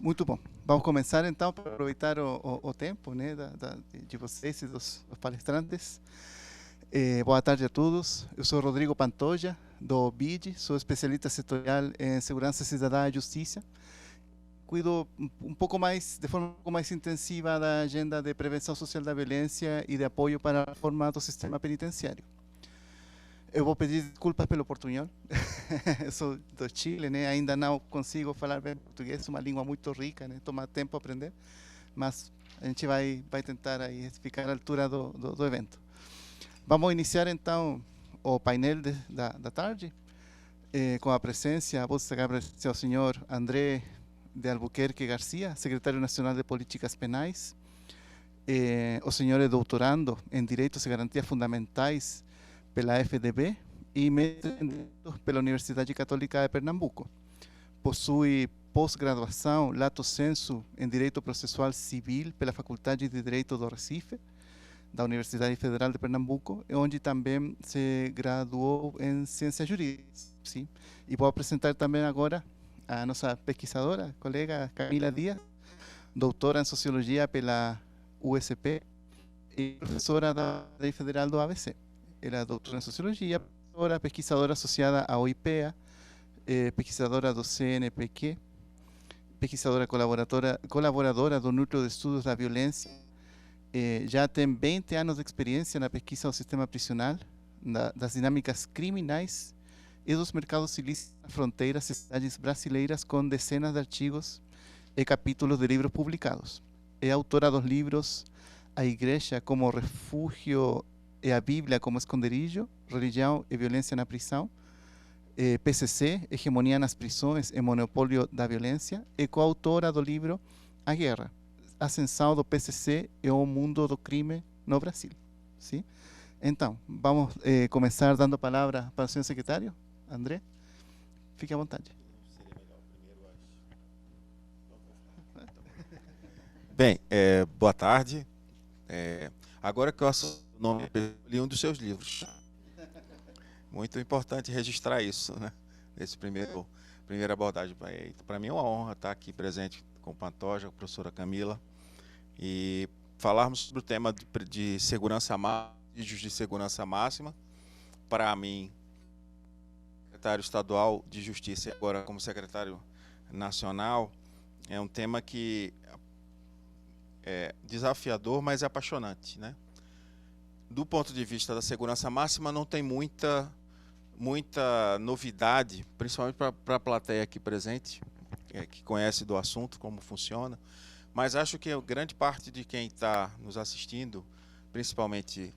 Muito bom. Vamos começar então para aproveitar o tempo, né, de vocês e dos palestrantes. Boa tarde a todos. Eu sou Rodrigo Pantoja, do BID, sou especialista setorial em segurança cidadã e justiça. Cuido de forma um pouco mais intensiva da agenda de prevenção social da violência e de apoio para a reforma do sistema penitenciário. Eu vou pedir desculpas pelo portunhol. Eu sou do Chile, né? Ainda não consigo falar bem português, é uma língua muito rica, né? Toma tempo aprender, mas a gente vai tentar aí ficar à altura do evento. Vamos iniciar então o painel da tarde, com a presença do senhor André de Albuquerque Garcia, secretário nacional de Políticas Penais, o senhor é doutorando em Direitos e Garantias Fundamentais pela FDB e mestre em Direito pela Universidade Católica de Pernambuco. Possui pós-graduação lato sensu em Direito Processual Civil pela Faculdade de Direito do Recife, da Universidade Federal de Pernambuco, onde também se graduou em Ciências Jurídicas. Sim? E vou apresentar também agora a nossa pesquisadora, colega Camila Dias, doutora em Sociologia pela USP e professora da Lei Federal do ABC. Ela é doutora em Sociologia, pesquisadora associada à OIPEA, pesquisadora do CNPq, pesquisadora colaboradora do Núcleo de Estudos da Violência. Já tem 20 anos de experiência na pesquisa do sistema prisional, das dinâmicas criminais e dos mercados ilícitos nas fronteiras e cidades brasileiras, com dezenas de artigos e capítulos de livros publicados. É autora dos livros A Igreja como Refúgio e a Bíblia como Esconderijo, Religião e Violência na Prisão, PCC, Hegemonia nas Prisões e Monopólio da Violência, e coautora do livro A Guerra, Ascensão do PCC e o Mundo do Crime no Brasil. Sim? Então, vamos começar dando a palavra para o senhor secretário, André. Fique à vontade. Bem, boa tarde. Agora que eu assumo o nome, eu li um dos seus livros. Muito importante registrar isso, né? Nesse primeira abordagem. Para mim é uma honra estar aqui presente com o Pantoja, com a professora Camila, e falarmos sobre o tema de segurança máxima, de segurança máxima. Para mim, secretário estadual de Justiça e agora como secretário nacional, é um tema que é desafiador, mas é apaixonante, né? Do ponto de vista da segurança máxima, não tem muita novidade, principalmente para a plateia aqui presente, que conhece do assunto, como funciona, mas acho que grande parte de quem está nos assistindo, principalmente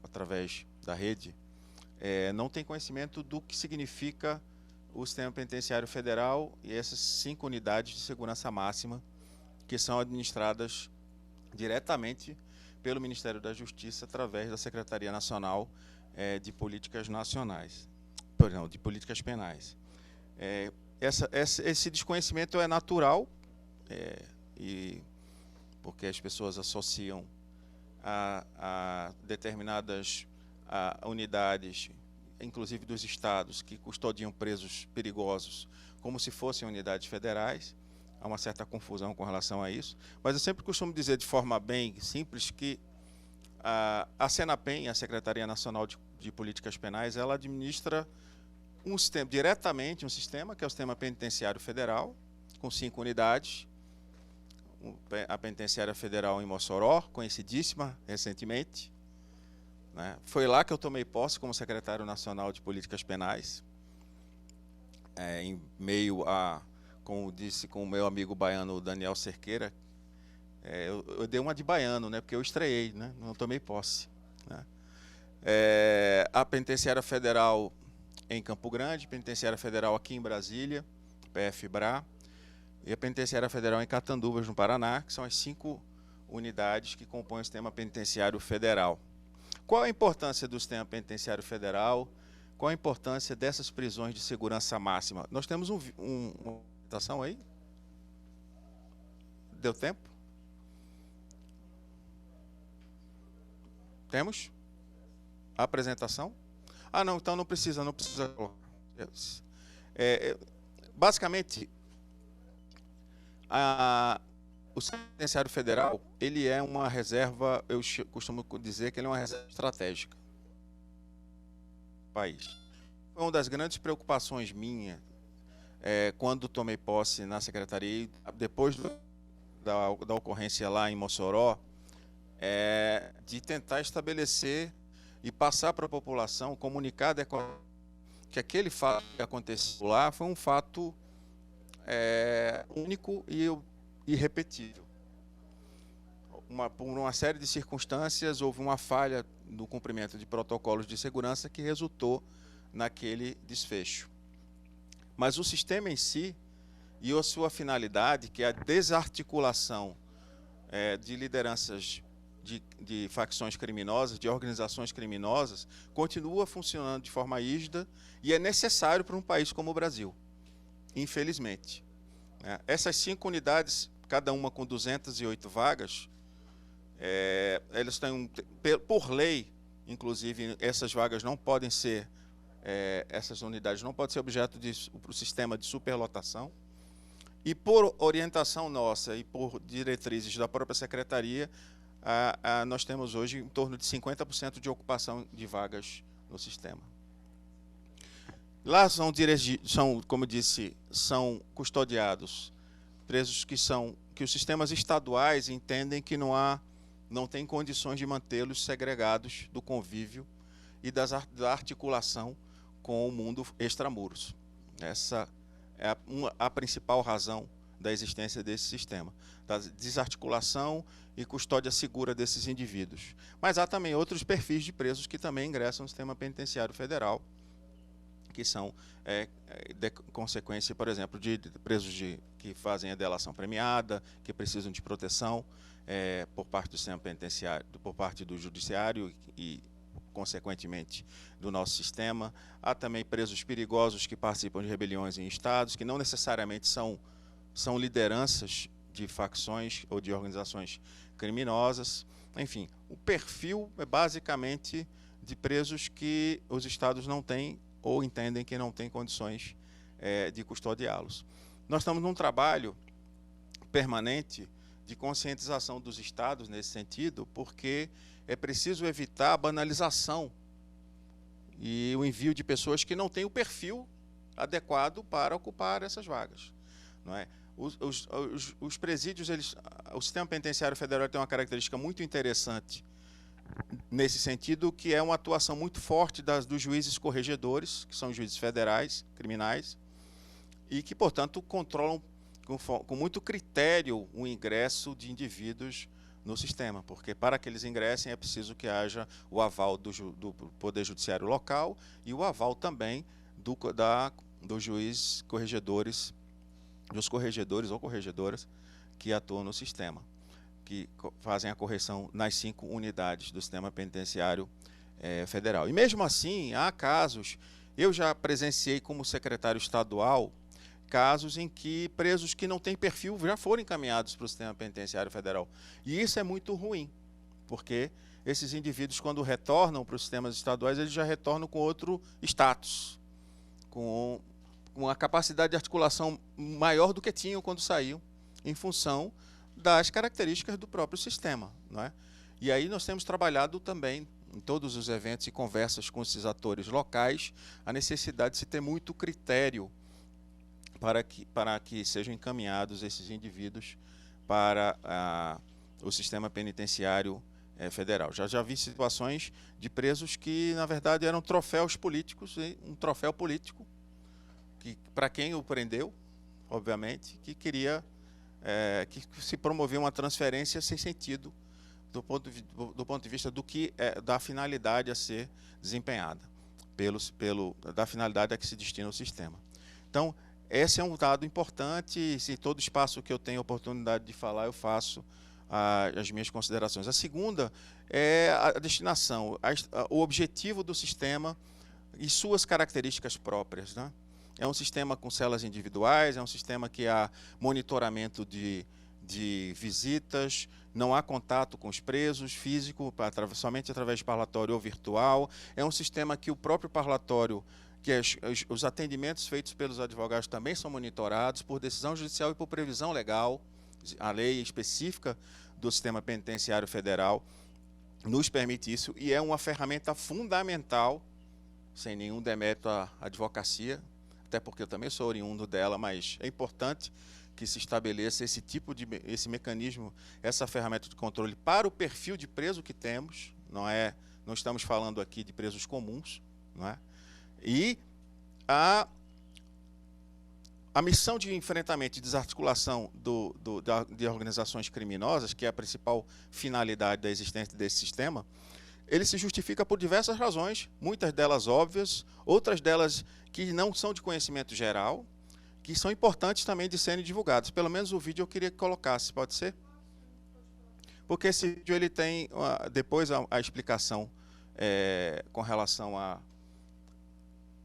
através da rede, não tem conhecimento do que significa o Sistema Penitenciário Federal e essas 5 unidades de segurança máxima que são administradas diretamente pelo Ministério da Justiça através da Secretaria Nacional de Políticas Nacionais, perdão, de Políticas Penais. Esse desconhecimento é natural, e porque as pessoas associam a determinadas unidades, inclusive dos estados, que custodiam presos perigosos, como se fossem unidades federais. Há uma certa confusão com relação a isso, mas eu sempre costumo dizer de forma bem simples que a Senapen, a Secretaria Nacional de Políticas Penais, ela administra diretamente um sistema, que é o Sistema Penitenciário Federal, com 5 unidades, a Penitenciária Federal em Mossoró, conhecidíssima recentemente, né? Foi lá que eu tomei posse como secretário nacional de Políticas Penais, em meio como disse com o meu amigo baiano Daniel Cerqueira, eu dei uma de baiano, né, porque eu estreiei, né, não tomei posse, né. A Penitenciária Federal em Campo Grande, Penitenciária Federal aqui em Brasília, PF-BRA, e a Penitenciária Federal em Catanduvas, no Paraná, que são as 5 unidades que compõem o Sistema Penitenciário Federal. Qual a importância do Sistema Penitenciário Federal? Qual a importância dessas prisões de segurança máxima? Nós temos uma apresentação aí? Deu tempo? Temos? A apresentação? Não, então não precisa colocar. Basicamente, O Sistema Penitenciário Federal, ele é uma reserva, eu costumo dizer que ele é uma reserva estratégica do país. Foi uma das grandes preocupações minha quando tomei posse na secretaria, depois da ocorrência lá em Mossoró, de tentar estabelecer e passar para a população, comunicar adequadamente que aquele fato que aconteceu lá foi um fato único e irrepetível. Por uma série de circunstâncias, houve uma falha no cumprimento de protocolos de segurança que resultou naquele desfecho. Mas o sistema em si e a sua finalidade, que é a desarticulação de lideranças de facções criminosas, de organizações criminosas, continua funcionando de forma rígida e é necessário para um país como o Brasil, infelizmente. Essas 5 unidades, cada uma com 208 vagas, elas têm, por lei, inclusive, essas vagas não podem ser, essas unidades não podem ser objeto do sistema de superlotação. E por orientação nossa e por diretrizes da própria secretaria, nós temos hoje em torno de 50% de ocupação de vagas no sistema. Lá são, como eu disse, são custodiados presos que os sistemas estaduais entendem que não tem condições de mantê-los segregados do convívio e da articulação com o mundo extramuros. Essa é a principal razão da existência desse sistema, da desarticulação e custódia segura desses indivíduos. Mas há também outros perfis de presos que também ingressam no sistema penitenciário federal, que são consequência, por exemplo, de presos que fazem a delação premiada, que precisam de proteção por parte do sistema penitenciário, por parte do judiciário e, consequentemente, do nosso sistema. Há também presos perigosos que participam de rebeliões em estados, que não necessariamente são lideranças de facções ou de organizações criminosas. Enfim, o perfil é basicamente de presos que os estados não têm ou entendem que não têm condições de custodiá-los. Nós estamos num trabalho permanente de conscientização dos estados nesse sentido, porque é preciso evitar a banalização e o envio de pessoas que não têm o perfil adequado para ocupar essas vagas. Não é? Os presídios, o sistema penitenciário federal tem uma característica muito interessante nesse sentido, que é uma atuação muito forte dos juízes corregedores, que são juízes federais, criminais, e que, portanto, controlam com muito critério o ingresso de indivíduos no sistema, porque para que eles ingressem é preciso que haja o aval do Poder Judiciário local e o aval também dos juízes corregedores, dos corregedores ou corregedoras que atuam no sistema, que fazem a correção nas 5 unidades do sistema penitenciário federal. E mesmo assim, há casos, eu já presenciei como secretário estadual, casos em que presos que não têm perfil já foram encaminhados para o sistema penitenciário federal. E isso é muito ruim, porque esses indivíduos, quando retornam para os sistemas estaduais, eles já retornam com outro status, com uma capacidade de articulação maior do que tinham quando saíam, em função das características do próprio sistema. Não é? E aí nós temos trabalhado também, em todos os eventos e conversas com esses atores locais, a necessidade de se ter muito critério para que sejam encaminhados esses indivíduos para o sistema penitenciário federal. Já vi situações de presos que, na verdade, eram troféus políticos, um troféu político, para quem o prendeu, obviamente, que queria que se promovia uma transferência sem sentido do ponto de vista da finalidade a ser desempenhada, da finalidade a que se destina o sistema. Então, esse é um dado importante, e todo espaço que eu tenho oportunidade de falar, eu faço as minhas considerações. A segunda é a destinação, o objetivo do sistema e suas características próprias, né? É um sistema com celas individuais, é um sistema que há monitoramento de visitas, não há contato com os presos físico, somente através de parlatório ou virtual. É um sistema que o próprio parlatório, que os atendimentos feitos pelos advogados também são monitorados por decisão judicial e por previsão legal. A lei específica do sistema penitenciário federal nos permite isso, e é uma ferramenta fundamental, sem nenhum demérito à advocacia, até porque eu também sou oriundo dela, mas é importante que se estabeleça esse mecanismo, essa ferramenta de controle para o perfil de preso que temos, não estamos falando aqui de presos comuns, não é? E a missão de enfrentamento e desarticulação de organizações criminosas, que é a principal finalidade da existência desse sistema, ele se justifica por diversas razões, muitas delas óbvias, outras delas que não são de conhecimento geral, que são importantes também de serem divulgadas. Pelo menos o vídeo eu queria que colocasse, pode ser? Porque esse vídeo ele tem depois a explicação com relação a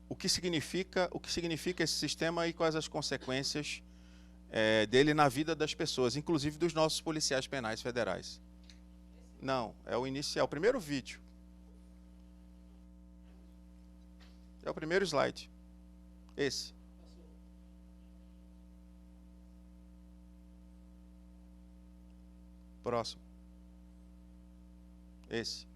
o que significa esse sistema e quais as consequências dele na vida das pessoas, inclusive dos nossos policiais penais federais. Não, é o inicial, o primeiro vídeo. É o primeiro slide. Esse. Próximo. Esse.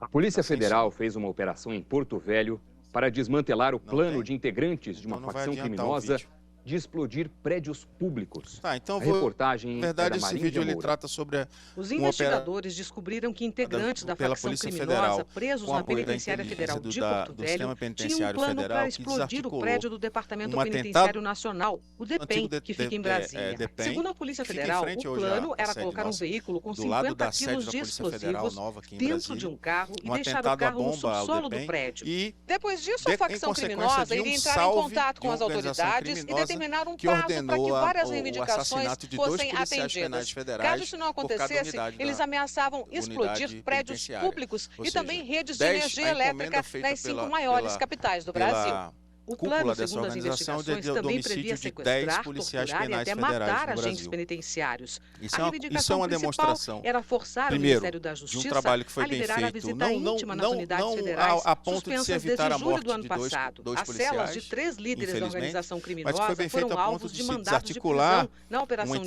A Polícia Federal fez uma operação em Porto Velho para desmantelar o plano de integrantes de uma facção criminosa de explodir prédios públicos. Tá, então a reportagem na verdade, esse vídeo ele trata sobre os investigadores descobriram que integrantes da facção criminosa presos na Penitenciária Federal de Porto Velho tinham um plano para explodir o prédio do Departamento Penitenciário Nacional, o DEPEN, que fica em Brasília. Segundo a Polícia Federal, o plano era colocar um veículo com 50 quilos de explosivos dentro de um carro e deixar o carro no subsolo do prédio. Depois disso, a facção criminosa iria entrar em contato com as autoridades e determinar um prazo para que várias reivindicações fossem atendidas. Caso isso não acontecesse, eles ameaçavam explodir prédios públicos e também redes de energia elétrica nas 5 maiores capitais do Brasil. O plano, segundo as investigações, também previa sequestrar, torturar e até matar agentes penitenciários. A reivindicação principal era forçar o Ministério da Justiça a liberar a visita íntima nas unidades federais suspensas desde julho do ano passado. As celas de 3 líderes da organização criminosa foram alvos de mandados de prisão na operação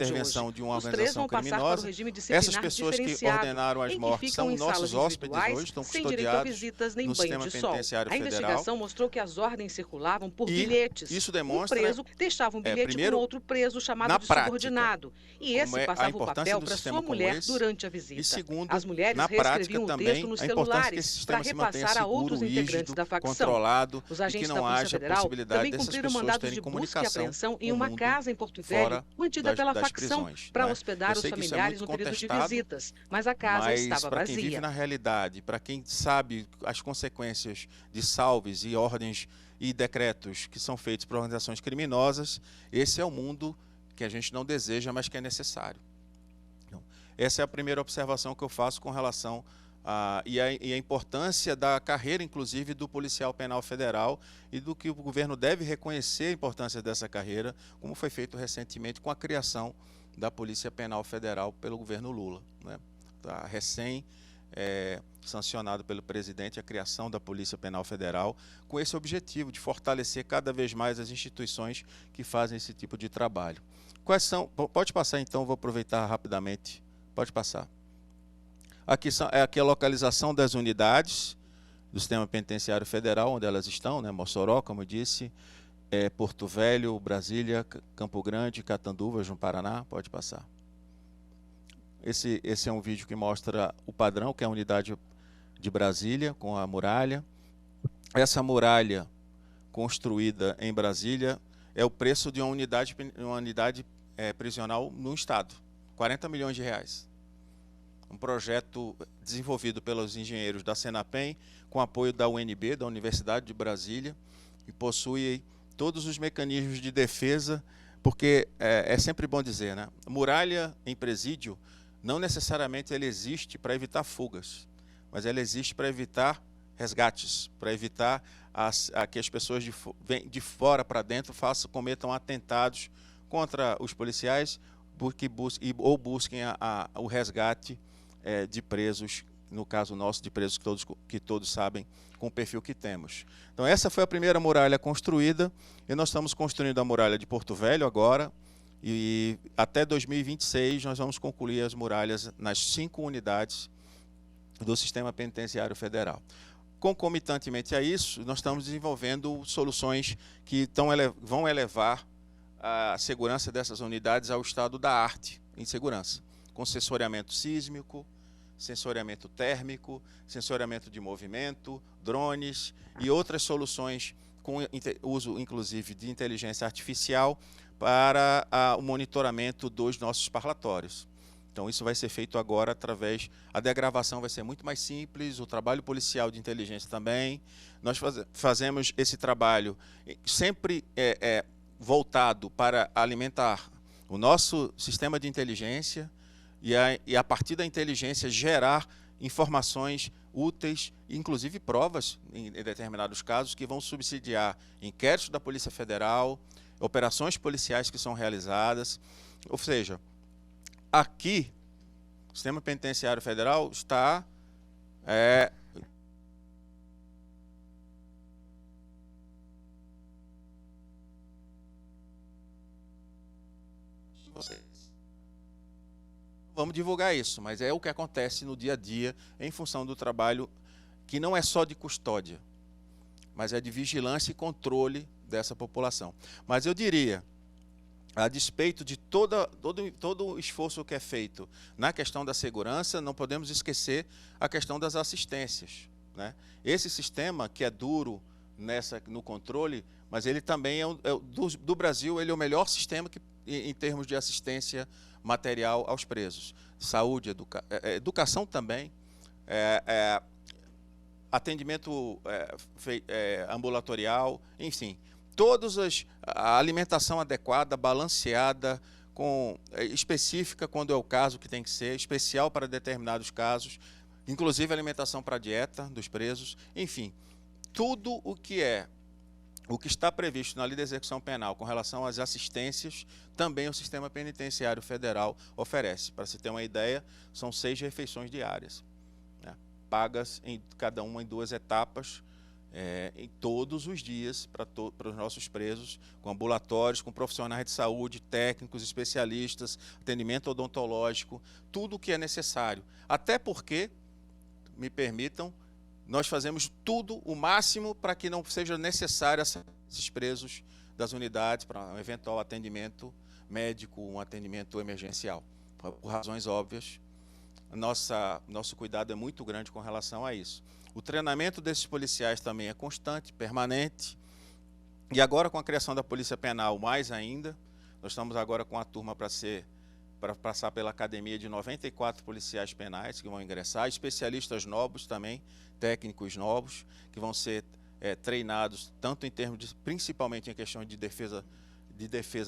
de hoje. Os 3 vão passar para o regime disciplinar diferenciado, em que ficam em salas individuais, sem direito a visitas nem banho de sol. A investigação mostrou que as ordens circulares por bilhetes. Isso demonstra, um preso deixava um bilhete com outro preso chamado de subordinado. E esse passava o papel para sua mulher durante a visita. E segundo, as mulheres reescreviam o texto nos celulares para repassar a outros integrantes da facção. Os agentes da Polícia Federal também cumpriram mandados de busca e apreensão em uma casa em Porto Velho, mantida pela facção, para hospedar os familiares no período de visitas. Mas a casa estava para quem vazia. vive na realidade, para quem sabe as consequências de salves e ordens e decretos que são feitos por organizações criminosas, esse é o mundo que a gente não deseja, mas que é necessário. Então, essa é a primeira observação que eu faço com relação a importância da carreira, inclusive, do policial penal federal e do que o governo deve reconhecer a importância dessa carreira, como foi feito recentemente com a criação da Polícia Penal Federal pelo governo Lula, né? Tá sancionado pelo presidente a criação da Polícia Penal Federal, com esse objetivo de fortalecer cada vez mais as instituições que fazem esse tipo de trabalho. Quais são? Pode passar então, vou aproveitar rapidamente. Pode passar. Aqui a localização das unidades do Sistema Penitenciário Federal, onde elas estão, né? Mossoró, como eu disse, Porto Velho, Brasília, Campo Grande, Catanduvas, no Paraná. Pode passar. Esse é um vídeo que mostra o padrão, que é a unidade de Brasília, com a muralha. Essa muralha construída em Brasília é o preço de uma unidade prisional no Estado, 40 milhões de reais. Um projeto desenvolvido pelos engenheiros da Senapem, com apoio da UNB, da Universidade de Brasília, e possui todos os mecanismos de defesa, porque é sempre bom dizer, né? Muralha em presídio não necessariamente ela existe para evitar fugas, mas ela existe para evitar resgates, para evitar que as pessoas de fora para dentro cometam atentados contra os policiais ou busquem o resgate de presos no caso nosso, de presos que todos sabem com o perfil que temos. Então, essa foi a primeira muralha construída, e nós estamos construindo a muralha de Porto Velho agora, e até 2026 nós vamos concluir as muralhas nas 5 unidades do Sistema Penitenciário Federal. Concomitantemente a isso, nós estamos desenvolvendo soluções que vão elevar a segurança dessas unidades ao estado da arte em segurança, com sensoriamento sísmico, sensoriamento térmico, sensoriamento de movimento, drones e outras soluções com uso, inclusive, de inteligência artificial para o monitoramento dos nossos parlatórios. Então, isso vai ser feito agora através... A degravação vai ser muito mais simples, o trabalho policial de inteligência também. Nós fazemos esse trabalho sempre voltado para alimentar o nosso sistema de inteligência e a partir da inteligência gerar informações úteis, inclusive provas, em determinados casos, que vão subsidiar inquéritos da Polícia Federal, operações policiais que são realizadas. Ou seja, aqui, o Sistema Penitenciário Federal está... Vamos divulgar isso, mas é o que acontece no dia a dia em função do trabalho que não é só de custódia, mas é de vigilância e controle dessa população. Mas eu diria, a despeito de todo o esforço que é feito na questão da segurança, não podemos esquecer a questão das assistências, né? Esse sistema, que é duro no controle, mas ele também do Brasil, ele é o melhor sistema em termos de assistência material aos presos. Saúde, educação também, atendimento ambulatorial, enfim, a alimentação adequada, balanceada, específica quando é o caso que tem que ser, especial para determinados casos, inclusive alimentação para a dieta dos presos, enfim, tudo o que está previsto na Lei de Execução Penal com relação às assistências, também o Sistema Penitenciário Federal oferece. Para se ter uma ideia, são 6 refeições diárias, né, pagas cada uma em 2 etapas, em todos os dias para os nossos presos, com ambulatórios, com profissionais de saúde, técnicos, especialistas, atendimento odontológico, tudo o que é necessário. Até porque, me permitam, nós fazemos tudo, o máximo, para que não seja necessário esses presos das unidades para um eventual atendimento médico, um atendimento emergencial. Por razões óbvias, nosso cuidado é muito grande com relação a isso. O treinamento desses policiais também é constante, permanente. E agora, com a criação da Polícia Penal, mais ainda, nós estamos agora com a turma para passar pela academia de 94 policiais penais que vão ingressar, especialistas novos também, técnicos novos, que vão ser treinados tanto em termos principalmente em questões de defesa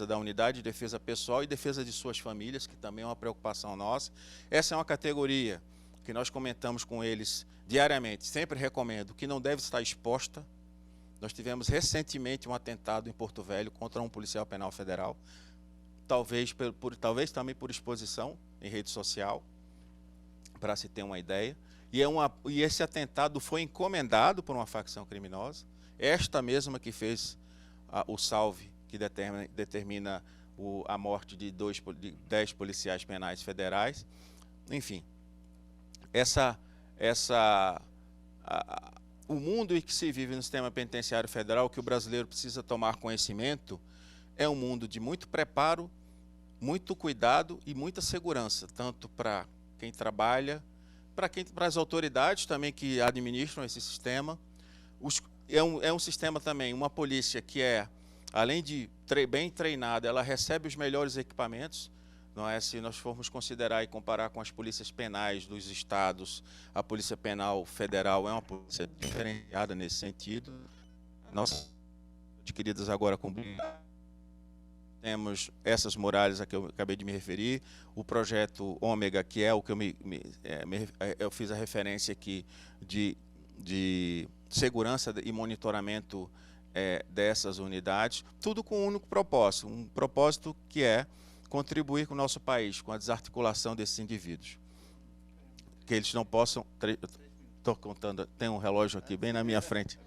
da unidade, de defesa pessoal e defesa de suas famílias, que também é uma preocupação nossa. Essa é uma categoria que nós comentamos com eles diariamente, sempre recomendo, que não deve estar exposta. Nós tivemos recentemente um atentado em Porto Velho contra um policial penal federal, talvez também por exposição em rede social, para se ter uma ideia. E esse atentado foi encomendado por uma facção criminosa, esta mesma que fez o salve, que determina a morte de 10 policiais penais federais. Enfim, o mundo em que se vive no sistema penitenciário federal, que o brasileiro precisa tomar conhecimento, é um mundo de muito preparo, muito cuidado e muita segurança, tanto para quem trabalha, para as autoridades também que administram esse sistema. É um sistema também, uma polícia que além de bem treinada, ela recebe os melhores equipamentos. Não é? Se nós formos considerar e comparar com as polícias penais dos estados, a Polícia Penal Federal é uma polícia diferenciada nesse sentido. Nós, adquiridas agora com... Temos essas muralhas a que eu acabei de me referir, o projeto Ômega, que é o que eu fiz a referência aqui de segurança e monitoramento dessas unidades, tudo com um único propósito, um propósito que é contribuir com o nosso país, com a desarticulação desses indivíduos. que eles não possam... Estou contando, tem um relógio aqui bem na minha frente.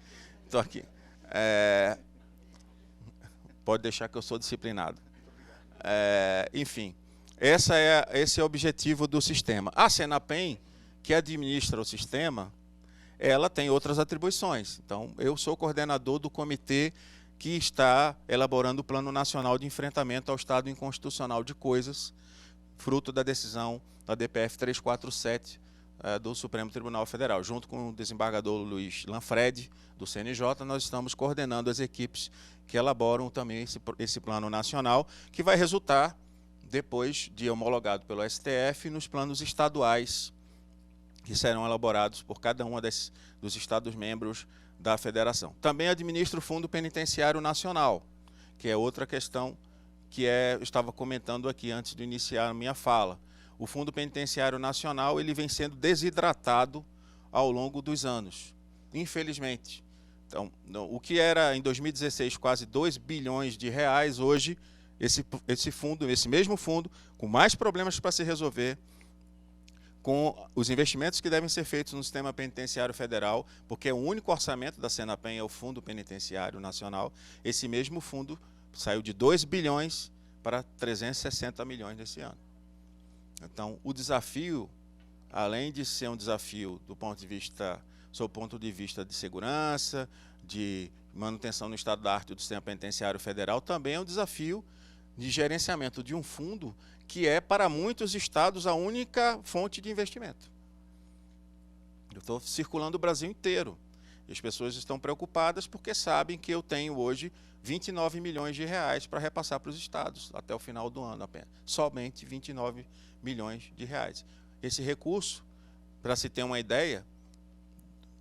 Estou aqui. Pode deixar que eu sou disciplinado. Enfim, esse é o objetivo do sistema. A Senapen, que administra o sistema, ela tem outras atribuições. Então, eu sou coordenador do comitê que está elaborando o Plano Nacional de Enfrentamento ao Estado Inconstitucional de Coisas, fruto da decisão da DPF 347 do Supremo Tribunal Federal. Junto com o desembargador Luiz Lanfred, do CNJ, nós estamos coordenando as equipes que elaboram também esse Plano Nacional, que vai resultar, depois de homologado pelo STF, nos planos estaduais que serão elaborados por cada um dos Estados-membros da Federação. Também administra o Fundo Penitenciário Nacional, que é outra questão que eu estava comentando aqui antes de iniciar a minha fala. O Fundo Penitenciário Nacional ele vem sendo desidratado ao longo dos anos, infelizmente. Então, o que era em 2016 quase 2 bilhões de reais, hoje esse mesmo fundo, com mais problemas para se resolver, com os investimentos que devem ser feitos no sistema penitenciário federal, porque o único orçamento da Senapen é o Fundo Penitenciário Nacional. Esse mesmo fundo saiu de 2 bilhões para 360 milhões nesse ano. Então, o desafio, além de ser um desafio sob o ponto de vista de segurança, de manutenção no estado da arte do sistema penitenciário federal, também é um desafio de gerenciamento de um fundo que é, para muitos estados, a única fonte de investimento. Eu estou circulando o Brasil inteiro. E as pessoas estão preocupadas porque sabem que eu tenho hoje 29 milhões de reais para repassar para os estados, até o final do ano apenas. Somente 29 milhões de reais. Esse recurso, para se ter uma ideia,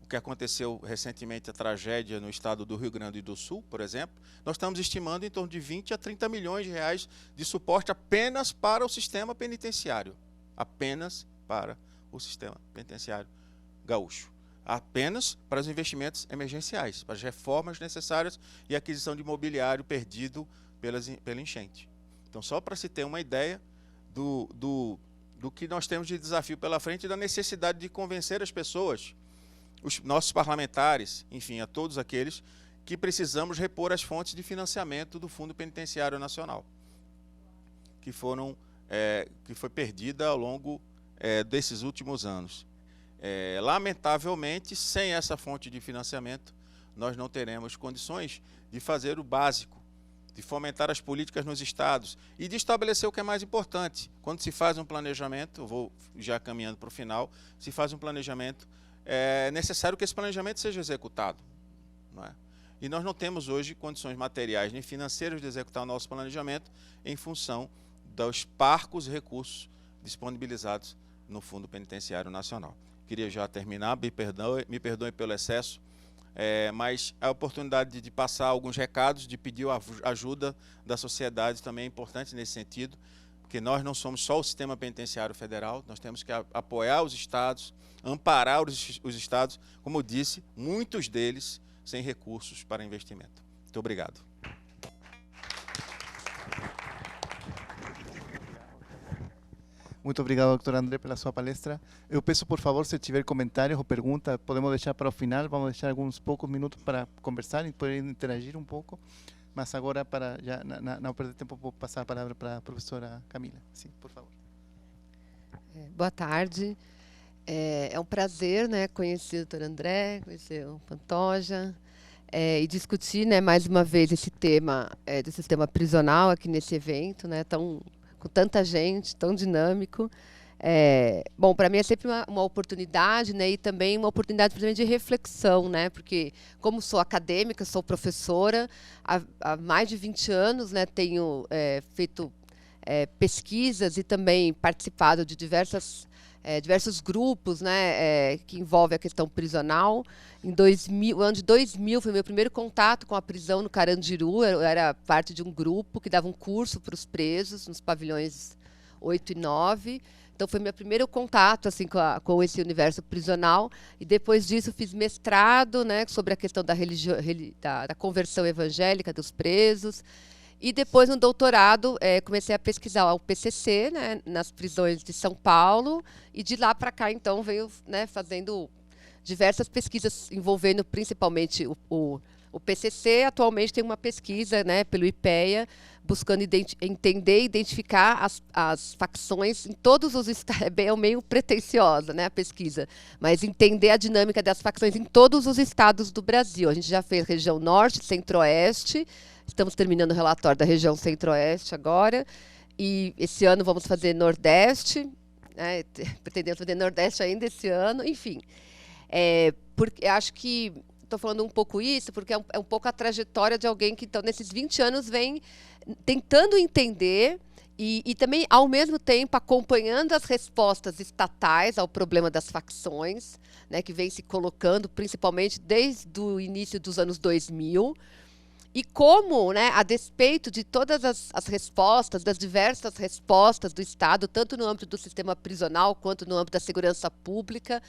o que aconteceu recentemente, a tragédia no estado do Rio Grande do Sul, por exemplo, nós estamos estimando em torno de 20 a 30 milhões de reais de suporte apenas para o sistema penitenciário. Apenas para o sistema penitenciário gaúcho. Apenas para os investimentos emergenciais, para as reformas necessárias e aquisição de mobiliário perdido pela enchente. Então, só para se ter uma ideia do que nós temos de desafio pela frente e da necessidade de convencer as pessoas, os nossos parlamentares, enfim, a todos aqueles que precisamos repor as fontes de financiamento do Fundo Penitenciário Nacional, que foi perdida ao longo desses últimos anos. Lamentavelmente, sem essa fonte de financiamento, nós não teremos condições de fazer o básico, de fomentar as políticas nos estados e de estabelecer o que é mais importante. Quando se faz um planejamento, vou já caminhando para o final, se faz um planejamento, é necessário que esse planejamento seja executado, não é? E nós não temos hoje condições materiais nem financeiras de executar o nosso planejamento em função dos parcos recursos disponibilizados no Fundo Penitenciário Nacional. Queria já terminar, me perdoe pelo excesso, mas a oportunidade de passar alguns recados, de pedir a ajuda da sociedade também é importante nesse sentido, porque nós não somos só o sistema penitenciário federal, nós temos que apoiar os estados, amparar os estados, como eu disse, muitos deles sem recursos para investimento. Muito obrigado. Muito obrigado, doutor André, pela sua palestra. Eu peço, por favor, se tiver comentários ou perguntas, podemos deixar para o final, vamos deixar alguns poucos minutos para conversar e poder interagir um pouco. Mas agora, para já não perder tempo, vou passar a palavra para a professora Camila. Sim, por favor. Boa tarde. É um prazer, né, conhecer o doutor André, conhecer o Pantoja e discutir, né, mais uma vez esse tema do sistema prisional aqui nesse evento, né, com tanta gente, tão dinâmico. Bom, para mim é sempre uma oportunidade, né, e também uma oportunidade de reflexão, né, porque como sou acadêmica, sou professora, há mais de 20 anos, né, tenho feito pesquisas e também participado de diversos grupos, né, que envolvem a questão prisional. O ano de 2000 foi meu primeiro contato com a prisão no Carandiru. Eu era parte de um grupo que dava um curso para os presos nos pavilhões 8 e 9. Então foi meu primeiro contato assim, com esse universo prisional. E depois disso fiz mestrado, né, sobre a questão da conversão evangélica dos presos. E depois, no doutorado, comecei a pesquisar o PCC, né, nas prisões de São Paulo, e de lá para cá, então, venho, né, fazendo diversas pesquisas envolvendo principalmente o PCC. Atualmente tem uma pesquisa, né, pelo IPEA, buscando entender e identificar as facções em todos os estados. É meio pretensiosa, né, a pesquisa, mas entender a dinâmica das facções em todos os estados do Brasil. A gente já fez região norte, centro-oeste, estamos terminando o relatório da região centro-oeste agora, e esse ano vamos fazer nordeste, né, pretendemos fazer nordeste ainda esse ano, enfim. Porque acho que estou falando um pouco isso, porque é um pouco a trajetória de alguém que, então, nesses 20 anos, vem tentando entender e também, ao mesmo tempo, acompanhando as respostas estatais ao problema das facções, né, que vem se colocando, principalmente desde o início dos anos 2000, e como, né, a despeito de todas as respostas, das diversas respostas do Estado, tanto no âmbito do sistema prisional quanto no âmbito da segurança pública,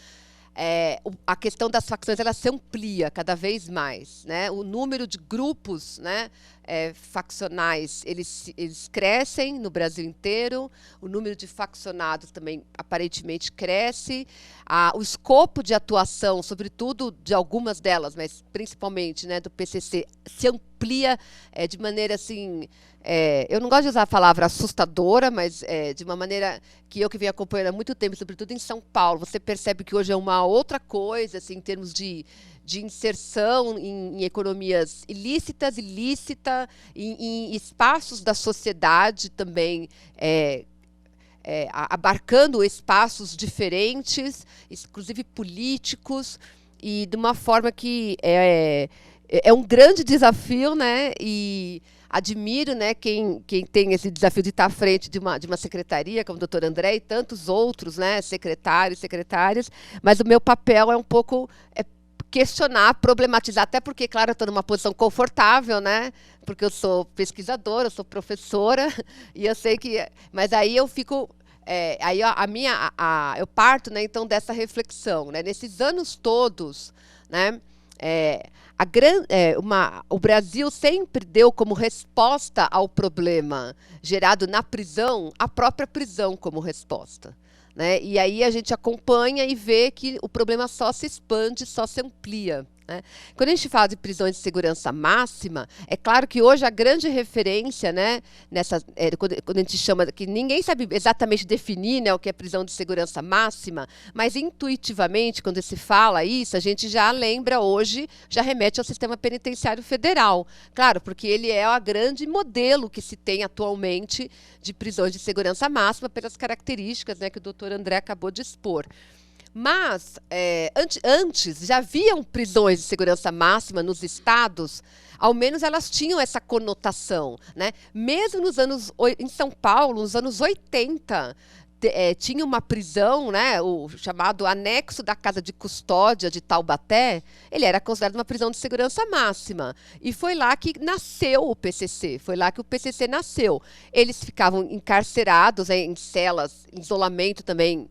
a questão das facções ela se amplia cada vez mais, né? O número de grupos, né, faccionais eles crescem no Brasil inteiro, o número de faccionados também aparentemente cresce, o escopo de atuação, sobretudo de algumas delas, mas principalmente, né, do PCC, se amplia de maneira assim, eu não gosto de usar a palavra assustadora, mas de uma maneira que eu que venho acompanhando há muito tempo, sobretudo em São Paulo, você percebe que hoje é uma outra coisa, assim, em termos de inserção em economias ilícitas, ilícita, em espaços da sociedade também, abarcando espaços diferentes, inclusive políticos, e de uma forma que é um grande desafio, né? E admiro, né, quem tem esse desafio de estar à frente de uma secretaria, como o doutor André e tantos outros, né, secretários, secretárias, mas o meu papel é um pouco questionar, problematizar, até porque, claro, eu estou numa posição confortável, né, porque eu sou pesquisadora, eu sou professora, e eu sei que... Mas aí eu fico... eu parto, né, então, dessa reflexão, né, nesses anos todos, né, o Brasil sempre deu como resposta ao problema gerado na prisão, a própria prisão como resposta, né? E aí a gente acompanha e vê que o problema só se expande, só se amplia, né? Quando a gente fala de prisões de segurança máxima, é claro que hoje a grande referência, né, quando a gente chama, que ninguém sabe exatamente definir, né, o que é prisão de segurança máxima, mas intuitivamente, quando se fala isso, a gente já lembra hoje, já remete ao sistema penitenciário federal. Claro, porque ele é o grande modelo que se tem atualmente de prisões de segurança máxima, pelas características, né, que o doutor André acabou de expor. Mas, antes, já haviam prisões de segurança máxima nos estados, ao menos elas tinham essa conotação, né? Mesmo em São Paulo, nos anos 80, tinha uma prisão, né, o chamado anexo da Casa de Custódia de Taubaté, ele era considerado uma prisão de segurança máxima. E foi lá que nasceu o PCC, foi lá que o PCC nasceu. Eles ficavam encarcerados em celas, em isolamento também,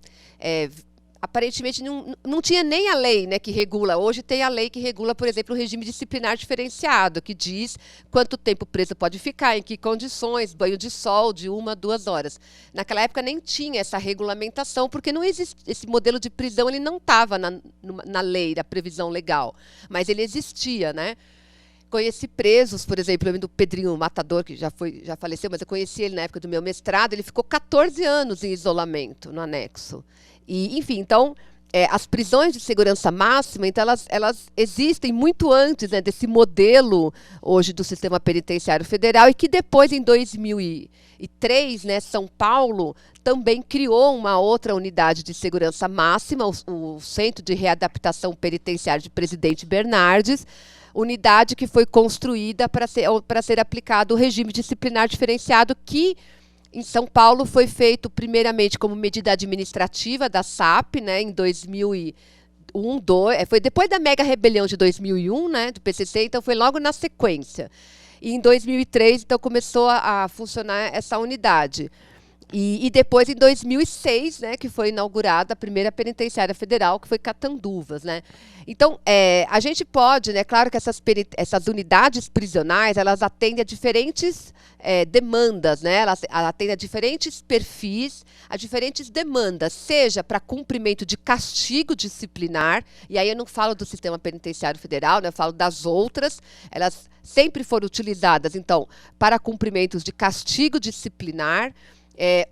aparentemente não tinha nem a lei, né, que regula. Hoje tem a lei que regula, por exemplo, o regime disciplinar diferenciado, que diz quanto tempo o preso pode ficar, em que condições, banho de sol de 1 a 2 horas. Naquela época nem tinha essa regulamentação, porque não existe, esse modelo de prisão ele não estava na lei, na previsão legal, mas ele existia, né? Conheci presos, por exemplo, do Pedrinho Matador, que já faleceu, mas eu conheci ele na época do meu mestrado. Ele ficou 14 anos em isolamento no anexo. E, enfim, então, as prisões de segurança máxima, então, elas existem muito antes, né, desse modelo hoje do sistema penitenciário federal, e que depois, em 2003, né, São Paulo também criou uma outra unidade de segurança máxima, o Centro de Readaptação Penitenciária de Presidente Bernardes, unidade que foi construída para ser aplicado o regime disciplinar diferenciado, que em São Paulo foi feito primeiramente como medida administrativa da SAP, né, em 2001, foi depois da mega rebelião de 2001, né, do PCC, então foi logo na sequência. E em 2003, então, começou a funcionar essa unidade. E depois, em 2006, né, que foi inaugurada a primeira penitenciária federal, que foi Catanduvas, né? Então, a gente pode, né, claro que essas unidades prisionais, elas atendem a diferentes demandas, né? Elas atendem a diferentes perfis, a diferentes demandas, seja para cumprimento de castigo disciplinar, e aí eu não falo do sistema penitenciário federal, né, eu falo das outras, elas sempre foram utilizadas, então, para cumprimentos de castigo disciplinar,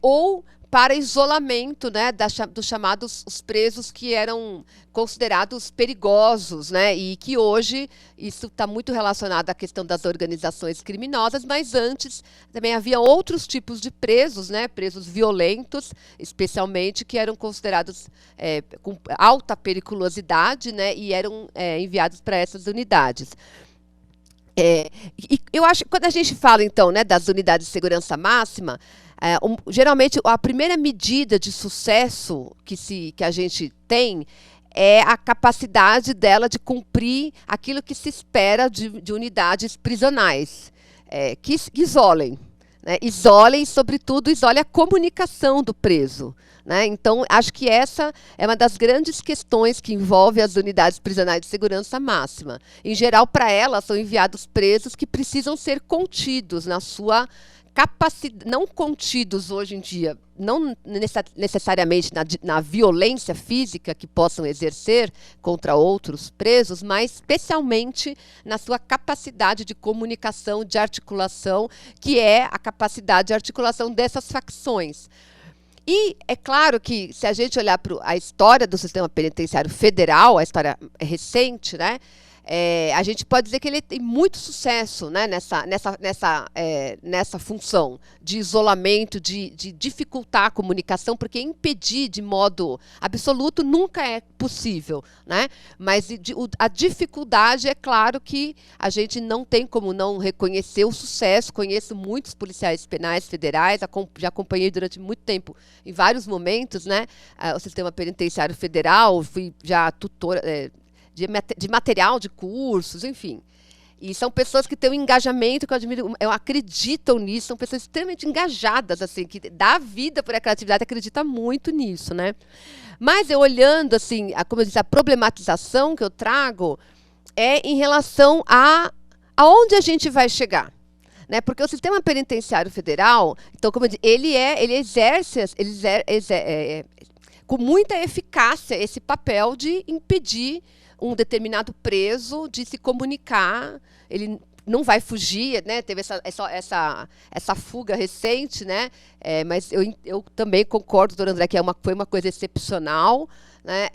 ou para isolamento, né, dos chamados os presos que eram considerados perigosos, né, e que hoje isso está muito relacionado à questão das organizações criminosas, mas antes também havia outros tipos de presos, né, presos violentos, especialmente, que eram considerados com alta periculosidade, né, e eram enviados para essas unidades. E eu acho que quando a gente fala, então, né, das unidades de segurança máxima, geralmente a primeira medida de sucesso que a gente tem é a capacidade dela de cumprir aquilo que se espera de unidades prisionais, que isolem. Né? Isolem, sobretudo, isolem a comunicação do preso. Né? Então, acho que essa é uma das grandes questões que envolve as unidades prisionais de segurança máxima. Em geral, para elas, são enviados presos que precisam ser contidos na sua capacidade, não contidos hoje em dia, não necessariamente na violência física que possam exercer contra outros presos, mas especialmente na sua capacidade de comunicação, de articulação, que é a capacidade de articulação dessas facções. E é claro que, se a gente olhar para a história do sistema penitenciário federal, a história recente, né, a gente pode dizer que ele tem muito sucesso, né, nessa função de isolamento, de dificultar a comunicação, porque impedir de modo absoluto nunca é possível. Né? Mas a dificuldade, é claro que a gente não tem como não reconhecer o sucesso. Conheço muitos policiais penais federais, já acompanhei durante muito tempo, em vários momentos, né, o sistema penitenciário federal, fui já tutora de material de cursos, enfim. E são pessoas que têm um engajamento que eu admiro, acreditam nisso, são pessoas extremamente engajadas, assim, que dá vida por aquela atividade, acredita muito nisso, né? Mas eu olhando, assim, como eu disse, a problematização que eu trago é em relação aonde a gente vai chegar. Né? Porque o sistema penitenciário federal, então, como eu disse, ele exerce com muita eficácia esse papel de impedir um determinado preso de se comunicar, ele não vai fugir, né? Teve essa fuga recente, né? Mas eu também concordo, doutor André, que foi uma coisa excepcional, né?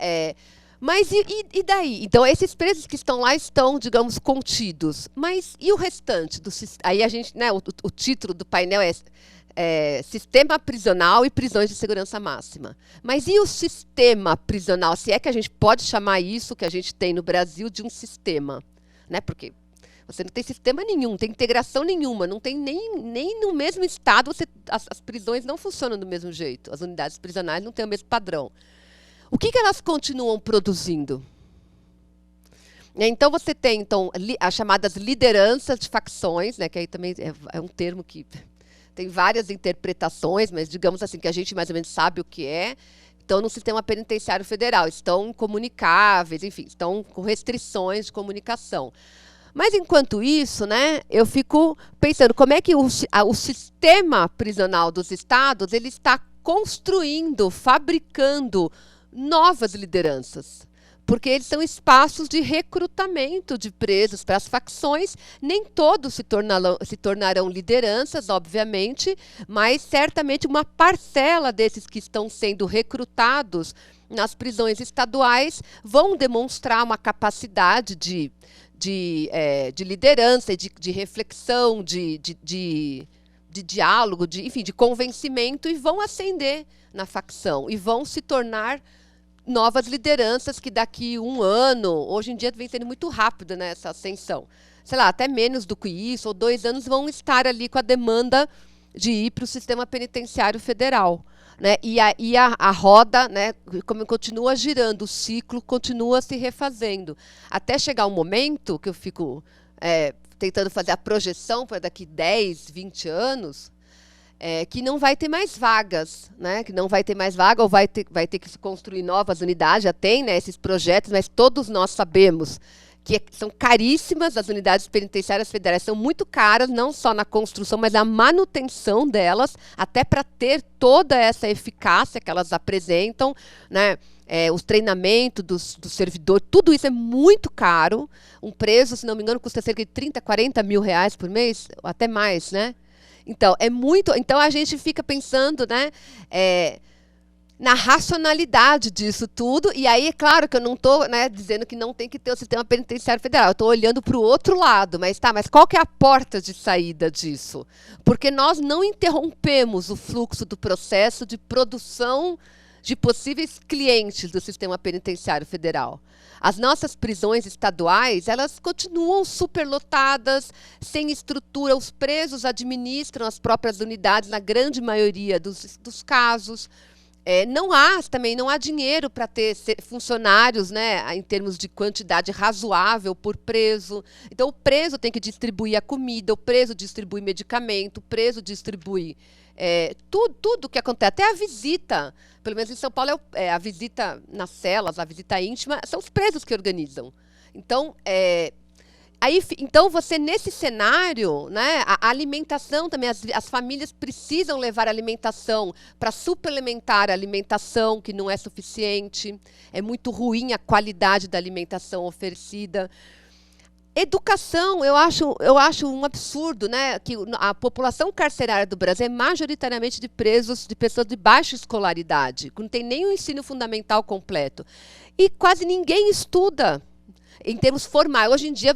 Mas e daí? Então, esses presos que estão lá estão, digamos, contidos. Mas e o restante? Aí a gente, né, o título do painel é Sistema Prisional e Prisões de Segurança Máxima. Mas e o sistema prisional? Se é que a gente pode chamar isso que a gente tem no Brasil de um sistema, né? Porque você não tem sistema nenhum, não tem integração nenhuma, não tem nem no mesmo estado, as prisões não funcionam do mesmo jeito, as unidades prisionais não têm o mesmo padrão. O que elas continuam produzindo? Então, você tem as chamadas lideranças de facções, né, que aí também é um termo que tem várias interpretações, mas digamos assim, que a gente mais ou menos sabe o que é. Estão no sistema penitenciário federal, estão incomunicáveis, enfim, estão com restrições de comunicação. Mas, enquanto isso, né, eu fico pensando como é que o sistema prisional dos estados ele está construindo, fabricando novas lideranças. Porque eles são espaços de recrutamento de presos para as facções. Nem todos se tornarão lideranças, obviamente, mas certamente uma parcela desses que estão sendo recrutados nas prisões estaduais vão demonstrar uma capacidade de liderança, de reflexão, de diálogo, enfim, de convencimento, e vão ascender na facção e vão se tornar novas lideranças que daqui um ano, hoje em dia vem sendo muito rápido, né, essa ascensão, sei lá, até menos do que isso, ou 2 anos, vão estar ali com a demanda de ir para o sistema penitenciário federal. Né? E a roda, né, como continua girando, o ciclo continua se refazendo. Até chegar um momento que eu fico tentando fazer a projeção para daqui 10, 20 anos, que não vai ter mais vagas, né? Que não vai ter mais vaga, ou vai ter que se construir novas unidades, já tem, né, esses projetos, mas todos nós sabemos que são caríssimas, as unidades penitenciárias federais são muito caras, não só na construção, mas na manutenção delas, até para ter toda essa eficácia que elas apresentam, né? Os treinamentos do servidor, tudo isso é muito caro. Um preso, se não me engano, custa cerca de 30, 40 mil reais por mês, até mais, né? Então, é muito. Então a gente fica pensando, né, na racionalidade disso tudo, e aí é claro que eu não estou, né, dizendo que não tem que ter o sistema penitenciário federal, eu estou olhando para o outro lado, mas qual que é a porta de saída disso? Porque nós não interrompemos o fluxo do processo de produção de possíveis clientes do sistema penitenciário federal. As nossas prisões estaduais, elas continuam superlotadas, sem estrutura, os presos administram as próprias unidades, na grande maioria dos casos. Não há dinheiro para ter funcionários, né, em termos de quantidade razoável por preso. Então, o preso tem que distribuir a comida, o preso distribui medicamento, o preso distribui tudo que acontece, até a visita. Pelo menos em São Paulo, a visita nas celas, a visita íntima, são os presos que organizam. Então, então você, nesse cenário, né, a alimentação também, as famílias precisam levar alimentação para suplementar a alimentação, que não é suficiente. É muito ruim a qualidade da alimentação oferecida. Educação, eu acho um absurdo, né, que a população carcerária do Brasil é majoritariamente de presos, de pessoas de baixa escolaridade, que não tem nem o ensino fundamental completo. E quase ninguém estuda em termos formais. Hoje em dia,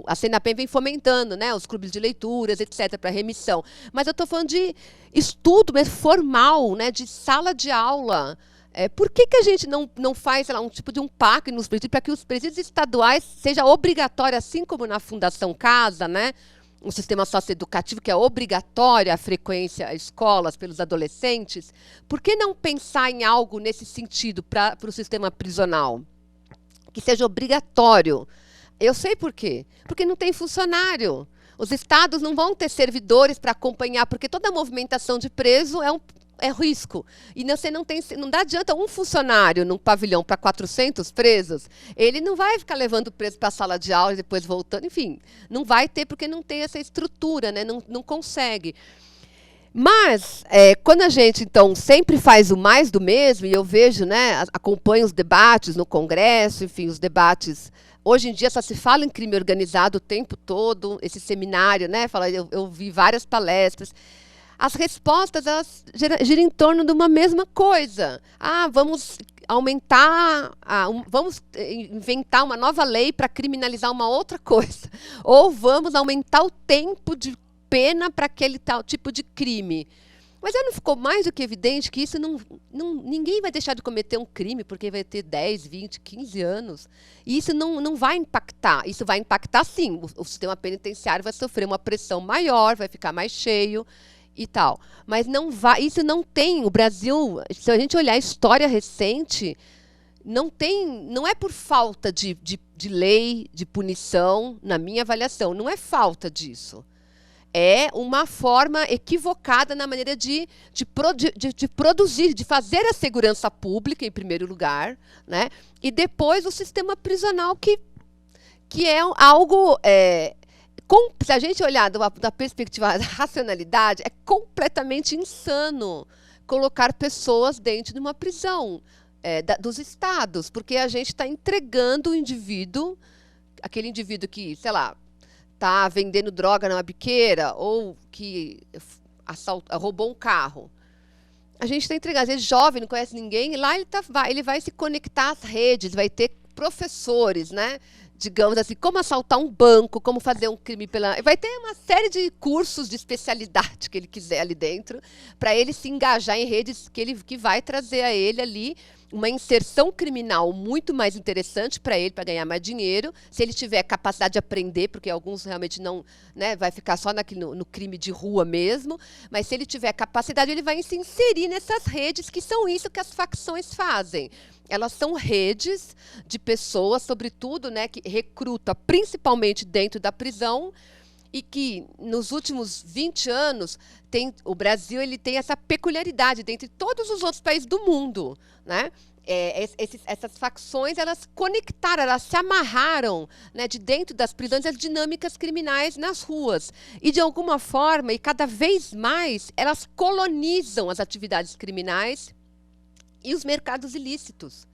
a Senapem vem fomentando, né, os clubes de leituras, etc., para remissão. Mas eu estou falando de estudo mesmo formal, né, de sala de aula. Por que a gente não faz, sei lá, um tipo de um pacto nos presídios para que os presídios estaduais seja obrigatório, assim como na Fundação Casa, né, um sistema socioeducativo que é obrigatório a frequência a escolas pelos adolescentes? Por que não pensar em algo nesse sentido para o sistema prisional? Que seja obrigatório. Eu sei por quê. Porque não tem funcionário. Os estados não vão ter servidores para acompanhar, porque toda movimentação de preso é risco. E não dá adianta um funcionário num pavilhão para 400 presos, ele não vai ficar levando o preso para a sala de aula e depois voltando. Enfim, não vai ter, porque não tem essa estrutura, né? Não consegue. Mas, quando a gente, então, sempre faz o mais do mesmo, e eu vejo, né, acompanho os debates no Congresso, enfim, os debates. Hoje em dia só se fala em crime organizado o tempo todo, esse seminário, né, eu vi várias palestras. As respostas, elas giram em torno de uma mesma coisa. Vamos vamos inventar uma nova lei para criminalizar uma outra coisa. Ou vamos aumentar o tempo de pena para aquele tal tipo de crime. Mas não ficou mais do que evidente que isso ninguém vai deixar de cometer um crime porque vai ter 10, 20, 15 anos. E isso não vai impactar. Isso vai impactar, sim. O sistema penitenciário vai sofrer uma pressão maior, vai ficar mais cheio e tal. Mas isso não tem. O Brasil, se a gente olhar a história recente, não é por falta de lei, de punição, na minha avaliação. Não é falta disso. É uma forma equivocada na maneira de produzir, de fazer a segurança pública, em primeiro lugar, né? E depois o sistema prisional, que é algo... se a gente olhar da perspectiva da racionalidade, é completamente insano colocar pessoas dentro de uma prisão dos estados, porque a gente está entregando o indivíduo, aquele indivíduo que, sei lá, está vendendo droga numa biqueira ou que roubou um carro. A gente está entregando, às vezes jovem, não conhece ninguém, e lá ele vai se conectar às redes, vai ter professores, né? Digamos assim, como assaltar um banco, como fazer um crime vai ter uma série de cursos de especialidade que ele quiser ali dentro, para ele se engajar em redes que vai trazer a ele ali uma inserção criminal muito mais interessante para ele, para ganhar mais dinheiro, se ele tiver capacidade de aprender, porque alguns realmente não, né, vai ficar só no crime de rua mesmo, mas se ele tiver capacidade, ele vai se inserir nessas redes, que são isso que as facções fazem. Elas são redes de pessoas, sobretudo, né, que recrutam principalmente dentro da prisão, e que, nos últimos 20 anos, o Brasil ele tem essa peculiaridade dentre todos os outros países do mundo, né? Essas facções, elas conectaram, elas se amarraram, né, de dentro das prisões as dinâmicas criminais nas ruas. E, de alguma forma, e cada vez mais, elas colonizam as atividades criminais e os mercados ilícitos.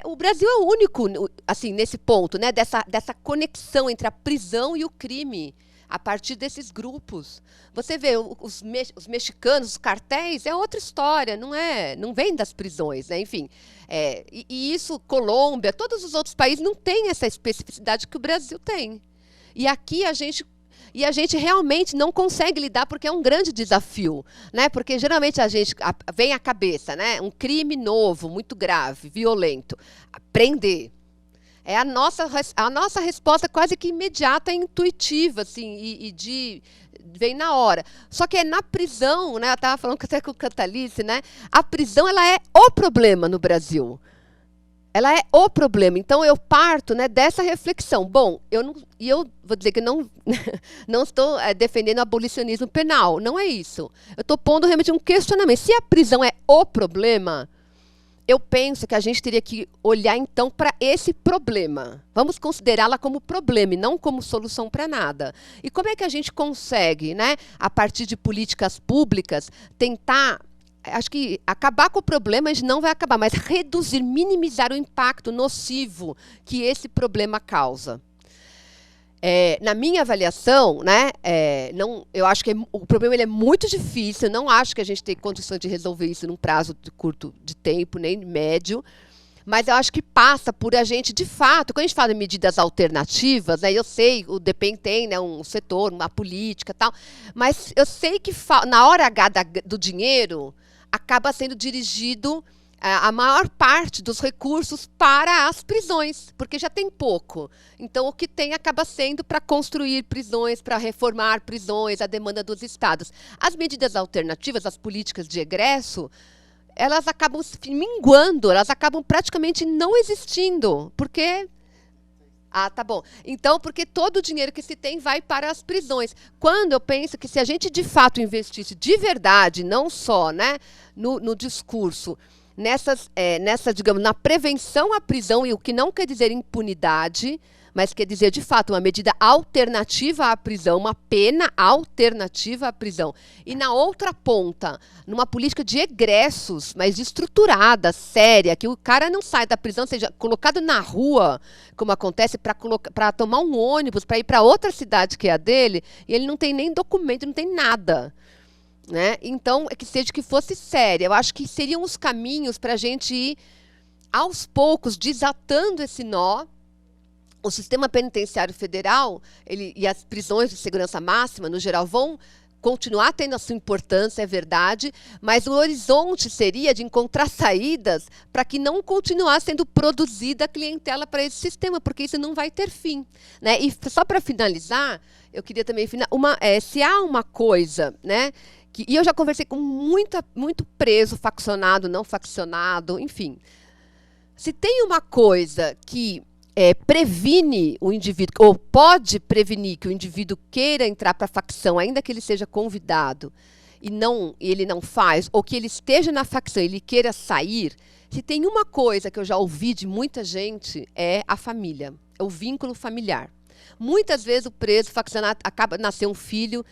O Brasil é o único, assim, nesse ponto, né, dessa conexão entre a prisão e o crime, a partir desses grupos. Você vê, os mexicanos, os cartéis, é outra história, não vem das prisões, né? Enfim. E isso, Colômbia, todos os outros países não têm essa especificidade que o Brasil tem. E aqui a gente realmente não consegue lidar, porque é um grande desafio, né? Porque geralmente vem à cabeça, né? Um crime novo, muito grave, violento, prender. É a nossa resposta quase que imediata e intuitiva, assim, vem na hora. Só que na prisão, né? Eu estava falando até com o Catalice, né? A prisão, ela é o problema no Brasil. Ela é o problema. Então, eu parto, né, dessa reflexão. Bom, eu vou dizer que não estou defendendo o abolicionismo penal. Não é isso. Eu estou pondo realmente um questionamento. Se a prisão é o problema, eu penso que a gente teria que olhar, então, para esse problema. Vamos considerá-la como problema e não como solução para nada. E como é que a gente consegue, né, a partir de políticas públicas, tentar... Acho que acabar com o problema a gente não vai acabar, mas reduzir, minimizar o impacto nocivo que esse problema causa. Na minha avaliação, né, eu acho que o problema ele é muito difícil, eu não acho que a gente tem condições de resolver isso num prazo curto de tempo, nem médio, mas eu acho que passa por a gente, de fato, quando a gente fala de medidas alternativas, né, eu sei, o DEPEN tem, né, um setor, uma política e tal, mas eu sei que na hora H do dinheiro acaba sendo dirigido a maior parte dos recursos para as prisões, porque já tem pouco. Então, o que tem acaba sendo para construir prisões, para reformar prisões, a demanda dos estados. As medidas alternativas, as políticas de egresso, elas acabam minguando, elas acabam praticamente não existindo, porque... tá bom. Então, porque todo o dinheiro que se tem vai para as prisões. Quando eu penso que se a gente, de fato, investisse de verdade, não só, né, no discurso, digamos, na prevenção à prisão, e o que não quer dizer impunidade, mas quer dizer, de fato, uma medida alternativa à prisão, uma pena alternativa à prisão. E, na outra ponta, numa política de egressos, mas estruturada, séria, que o cara não sai da prisão, seja colocado na rua, como acontece, para tomar um ônibus, para ir para outra cidade que é a dele, e ele não tem nem documento, não tem nada. Né? Então, que seja que fosse séria. Eu acho que seriam os caminhos para a gente ir, aos poucos, desatando esse nó. O sistema penitenciário federal e as prisões de segurança máxima, no geral, vão continuar tendo a sua importância, é verdade, mas o horizonte seria de encontrar saídas para que não continuasse sendo produzida a clientela para esse sistema, porque isso não vai ter fim. Né? E só para finalizar, eu queria também se há uma coisa, né, e eu já conversei com muito preso, faccionado, não faccionado, enfim. Se tem uma coisa que previne o indivíduo, ou pode prevenir que o indivíduo queira entrar para a facção, ainda que ele seja convidado, e ele não faz, ou que ele esteja na facção e ele queira sair, se tem uma coisa que eu já ouvi de muita gente, é a família, é o vínculo familiar. Muitas vezes o preso faccionado acaba de nascer um filho,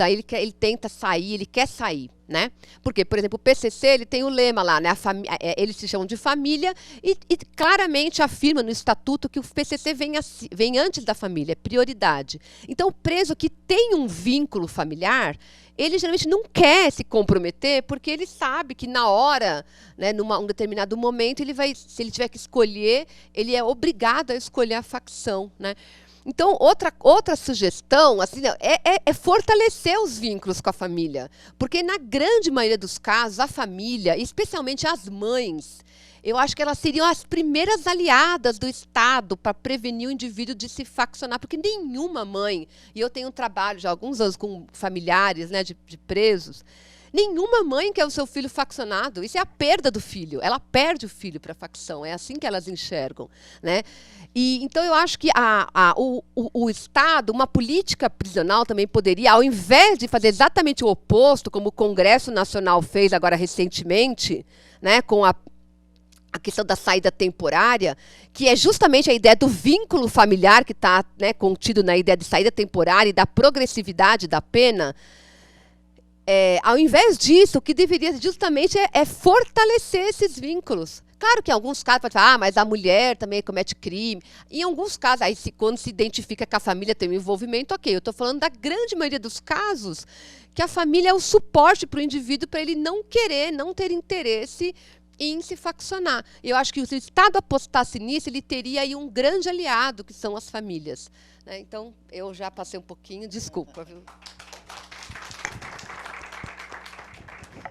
ele tenta sair, ele quer sair, né? Porque, por exemplo, o PCC, ele tem o lema lá, né? Eles se chamam de família e claramente afirma no estatuto que o PCC vem antes da família, é prioridade. Então, o preso que tem um vínculo familiar, ele geralmente não quer se comprometer, porque ele sabe que na hora, né, num determinado momento, se ele tiver que escolher, ele é obrigado a escolher a facção, né? Então, outra sugestão assim, é fortalecer os vínculos com a família. Porque, na grande maioria dos casos, a família, especialmente as mães, eu acho que elas seriam as primeiras aliadas do Estado para prevenir o indivíduo de se faccionar. Porque nenhuma mãe, e eu tenho um trabalho já há alguns anos com familiares, né, de presos, Nenhuma mãe quer o seu filho faccionado. Isso é a perda do filho. Ela perde o filho para a facção. É assim que elas enxergam, né? E, então, eu acho que o Estado, uma política prisional também poderia, ao invés de fazer exatamente o oposto, como o Congresso Nacional fez agora recentemente, né, com a questão da saída temporária, que é justamente a ideia do vínculo familiar que está, né, contido na ideia de saída temporária e da progressividade da pena. Ao invés disso, o que deveria justamente é fortalecer esses vínculos. Claro que em alguns casos pode falar, mas a mulher também comete crime. Em alguns casos, aí, quando se identifica que a família tem um envolvimento, ok. Eu estou falando da grande maioria dos casos que a família é o suporte para o indivíduo para ele não querer, não ter interesse em se faccionar. Eu acho que se o Estado apostasse nisso, ele teria aí um grande aliado, que são as famílias. Né? Então, eu já passei um pouquinho, desculpa. Viu?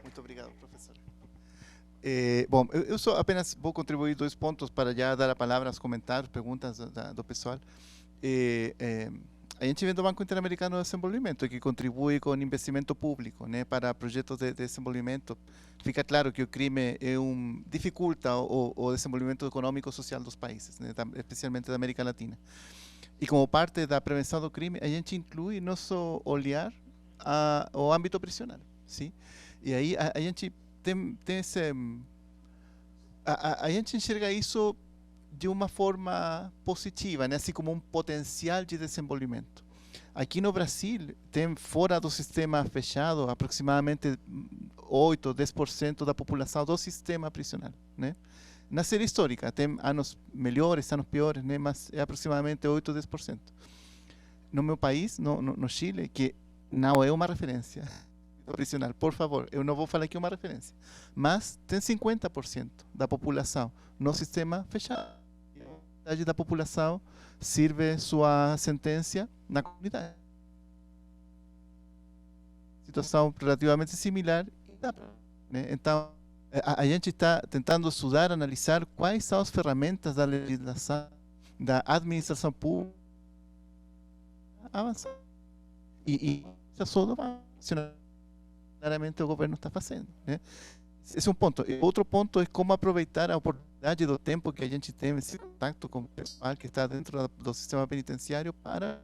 Muito obrigado, professora. Bom, eu só apenas vou contribuir 2 pontos para já dar a palavra aos comentários, perguntas do pessoal. A gente vem do Banco Interamericano de Desenvolvimento, que contribui com investimento público, né, para projetos de desenvolvimento. Fica claro que o crime dificulta o desenvolvimento econômico e social dos países, né, especialmente da América Latina. E como parte da prevenção do crime, a gente inclui nosso olhar ao âmbito prisional, sim? E aí a gente tem esse... A gente enxerga isso de uma forma positiva, né? Assim como um potencial de desenvolvimento. Aqui no Brasil, tem fora do sistema fechado, aproximadamente 8 ou 10% da população do sistema prisional, né? Na série histórica, tem anos melhores, anos piores, né? Mas é aproximadamente 8 ou 10%. No meu país, no Chile, que não é uma referência prisional, por favor, eu não vou falar que é uma referência, mas tem 50% da população no sistema fechado. A metade da população serve sua sentença na comunidade. Situação relativamente similar, né? Então, a gente está tentando estudar, analisar quais são as ferramentas da legislação, da administração pública avançar. E isso só não vai funcionar. Claramente o governo está fazendo, né? Esse é um ponto. E outro ponto é como aproveitar a oportunidade do tempo que a gente tem esse contato com o pessoal que está dentro do sistema penitenciário para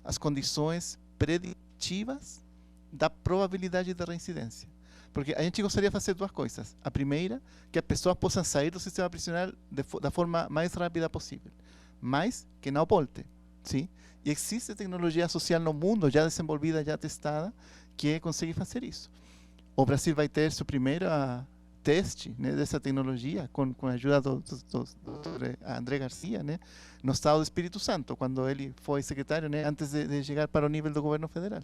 as condições preditivas da probabilidade de reincidência. Porque a gente gostaria de fazer 2 coisas. A primeira, que as pessoas possam sair do sistema prisional da forma mais rápida possível, mas que não volte, sim? E existe tecnologia social no mundo já desenvolvida, já testada, que consegue fazer isso. O Brasil vai ter seu primeiro teste, né, dessa tecnologia com a ajuda do Dr. André Garcia, né, no estado do Espírito Santo, quando ele foi secretário, né, antes de chegar para o nível do governo federal.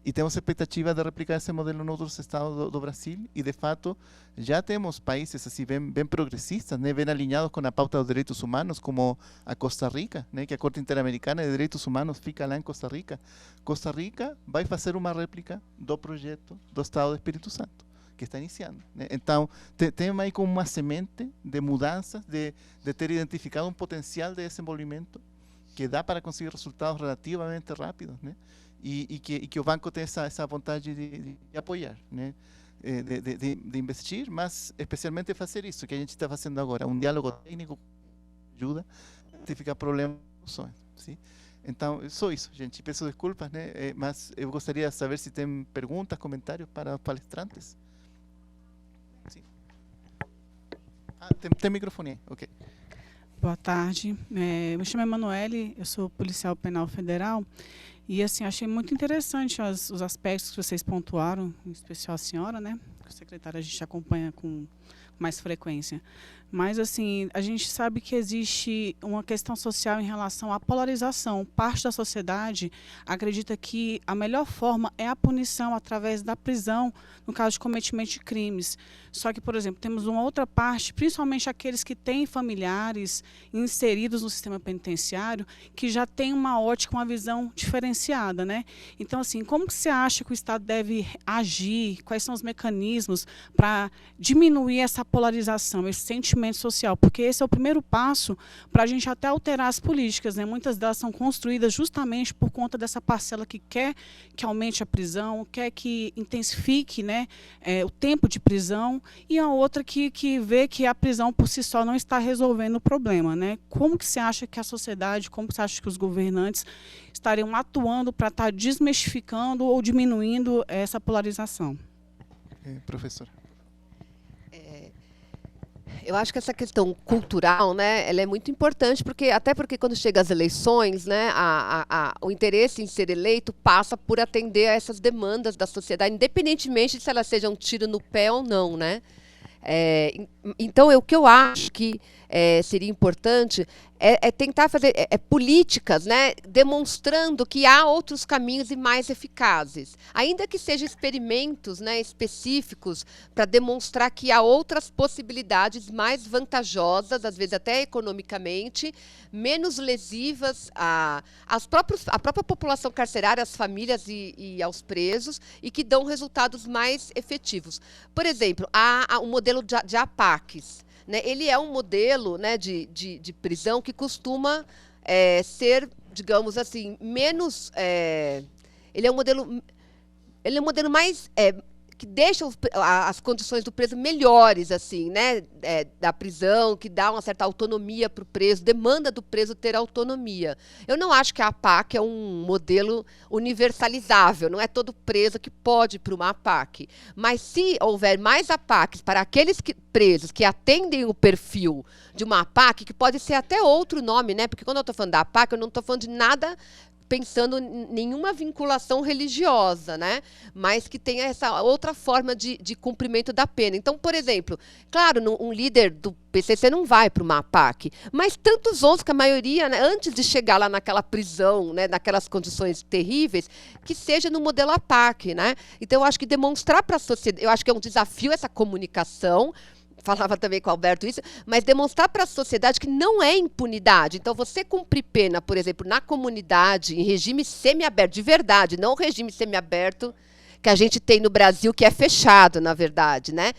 E temos expectativa de replicar esse modelo em outros estados do Brasil e, de fato, já temos países assim bem progressistas, né, bem alinhados com a pauta dos direitos humanos, como a Costa Rica, né, que a Corte Interamericana de Direitos Humanos fica lá em Costa Rica. Costa Rica vai fazer uma réplica do projeto do estado do Espírito Santo, que está iniciando, né? Então, tem aí como uma semente de mudanças, de ter identificado um potencial de desenvolvimento que dá para conseguir resultados relativamente rápidos, né? E que o banco tem essa vontade de apoiar, né? De investir, mas especialmente fazer isso que a gente está fazendo agora, um diálogo técnico que ajuda a identificar problemas e soluções, sim? Então, só isso, gente. Peço desculpas, né? Mas eu gostaria de saber se tem perguntas, comentários para os palestrantes. Tem microfone aí, ok. Boa tarde, me chamo Emanuele, eu sou policial penal federal e assim, achei muito interessante os aspectos que vocês pontuaram, em especial a senhora, né? O secretário a gente acompanha com mais frequência. Mas, assim, a gente sabe que existe uma questão social em relação à polarização. Parte da sociedade acredita que a melhor forma é a punição através da prisão, no caso de cometimento de crimes. Só que, por exemplo, temos uma outra parte, principalmente aqueles que têm familiares inseridos no sistema penitenciário, que já tem uma ótica, uma visão diferenciada, né? Então, assim, como que você acha que o Estado deve agir? Quais são os mecanismos para diminuir essa polarização, esse sentimento social, porque esse é o primeiro passo para a gente até alterar as políticas, né? Muitas delas são construídas justamente por conta dessa parcela que quer que aumente a prisão, quer que intensifique, né, o tempo de prisão, e a outra que vê que a prisão por si só não está resolvendo o problema, né? Como que você acha que a sociedade, como que você acha que os governantes estariam atuando para estar desmistificando ou diminuindo essa polarização? Professora. Eu acho que essa questão cultural, né, ela é muito importante, até porque quando chega as eleições, né, o interesse em ser eleito passa por atender a essas demandas da sociedade, independentemente de se ela seja um tiro no pé ou não, né? Então, o que eu acho que seria importante é tentar fazer políticas, né, demonstrando que há outros caminhos e mais eficazes, ainda que sejam experimentos, né, específicos para demonstrar que há outras possibilidades mais vantajosas, às vezes até economicamente, menos lesivas à própria população carcerária, às famílias e aos presos, e que dão resultados mais efetivos. Por exemplo, há um modelo de APACs. Né, ele é um modelo, né, de prisão que costuma ser, digamos assim, menos... ele é um modelo mais... que deixa as condições do preso melhores, assim, né, da prisão, que dá uma certa autonomia para o preso, demanda do preso ter autonomia. Eu não acho que a APAC é um modelo universalizável, não é todo preso que pode ir para uma APAC. Mas se houver mais APACs para aqueles presos que atendem o perfil de uma APAC, que pode ser até outro nome, né, porque quando eu estou falando da APAC, eu não estou falando de nada pensando em nenhuma vinculação religiosa, né? Mas que tenha essa outra forma de cumprimento da pena. Então, por exemplo, claro, um líder do PCC não vai para uma APAC, mas tantos outros que a maioria, né, antes de chegar lá naquela prisão, né, naquelas condições terríveis, que seja no modelo APAC, né? Então, eu acho que demonstrar para a sociedade, eu acho que é um desafio essa comunicação. Falava também com o Alberto isso, mas demonstrar para a sociedade que não é impunidade. Então, você cumprir pena, por exemplo, na comunidade, em regime semiaberto, de verdade, não o regime semiaberto que a gente tem no Brasil, que é fechado, na verdade, né?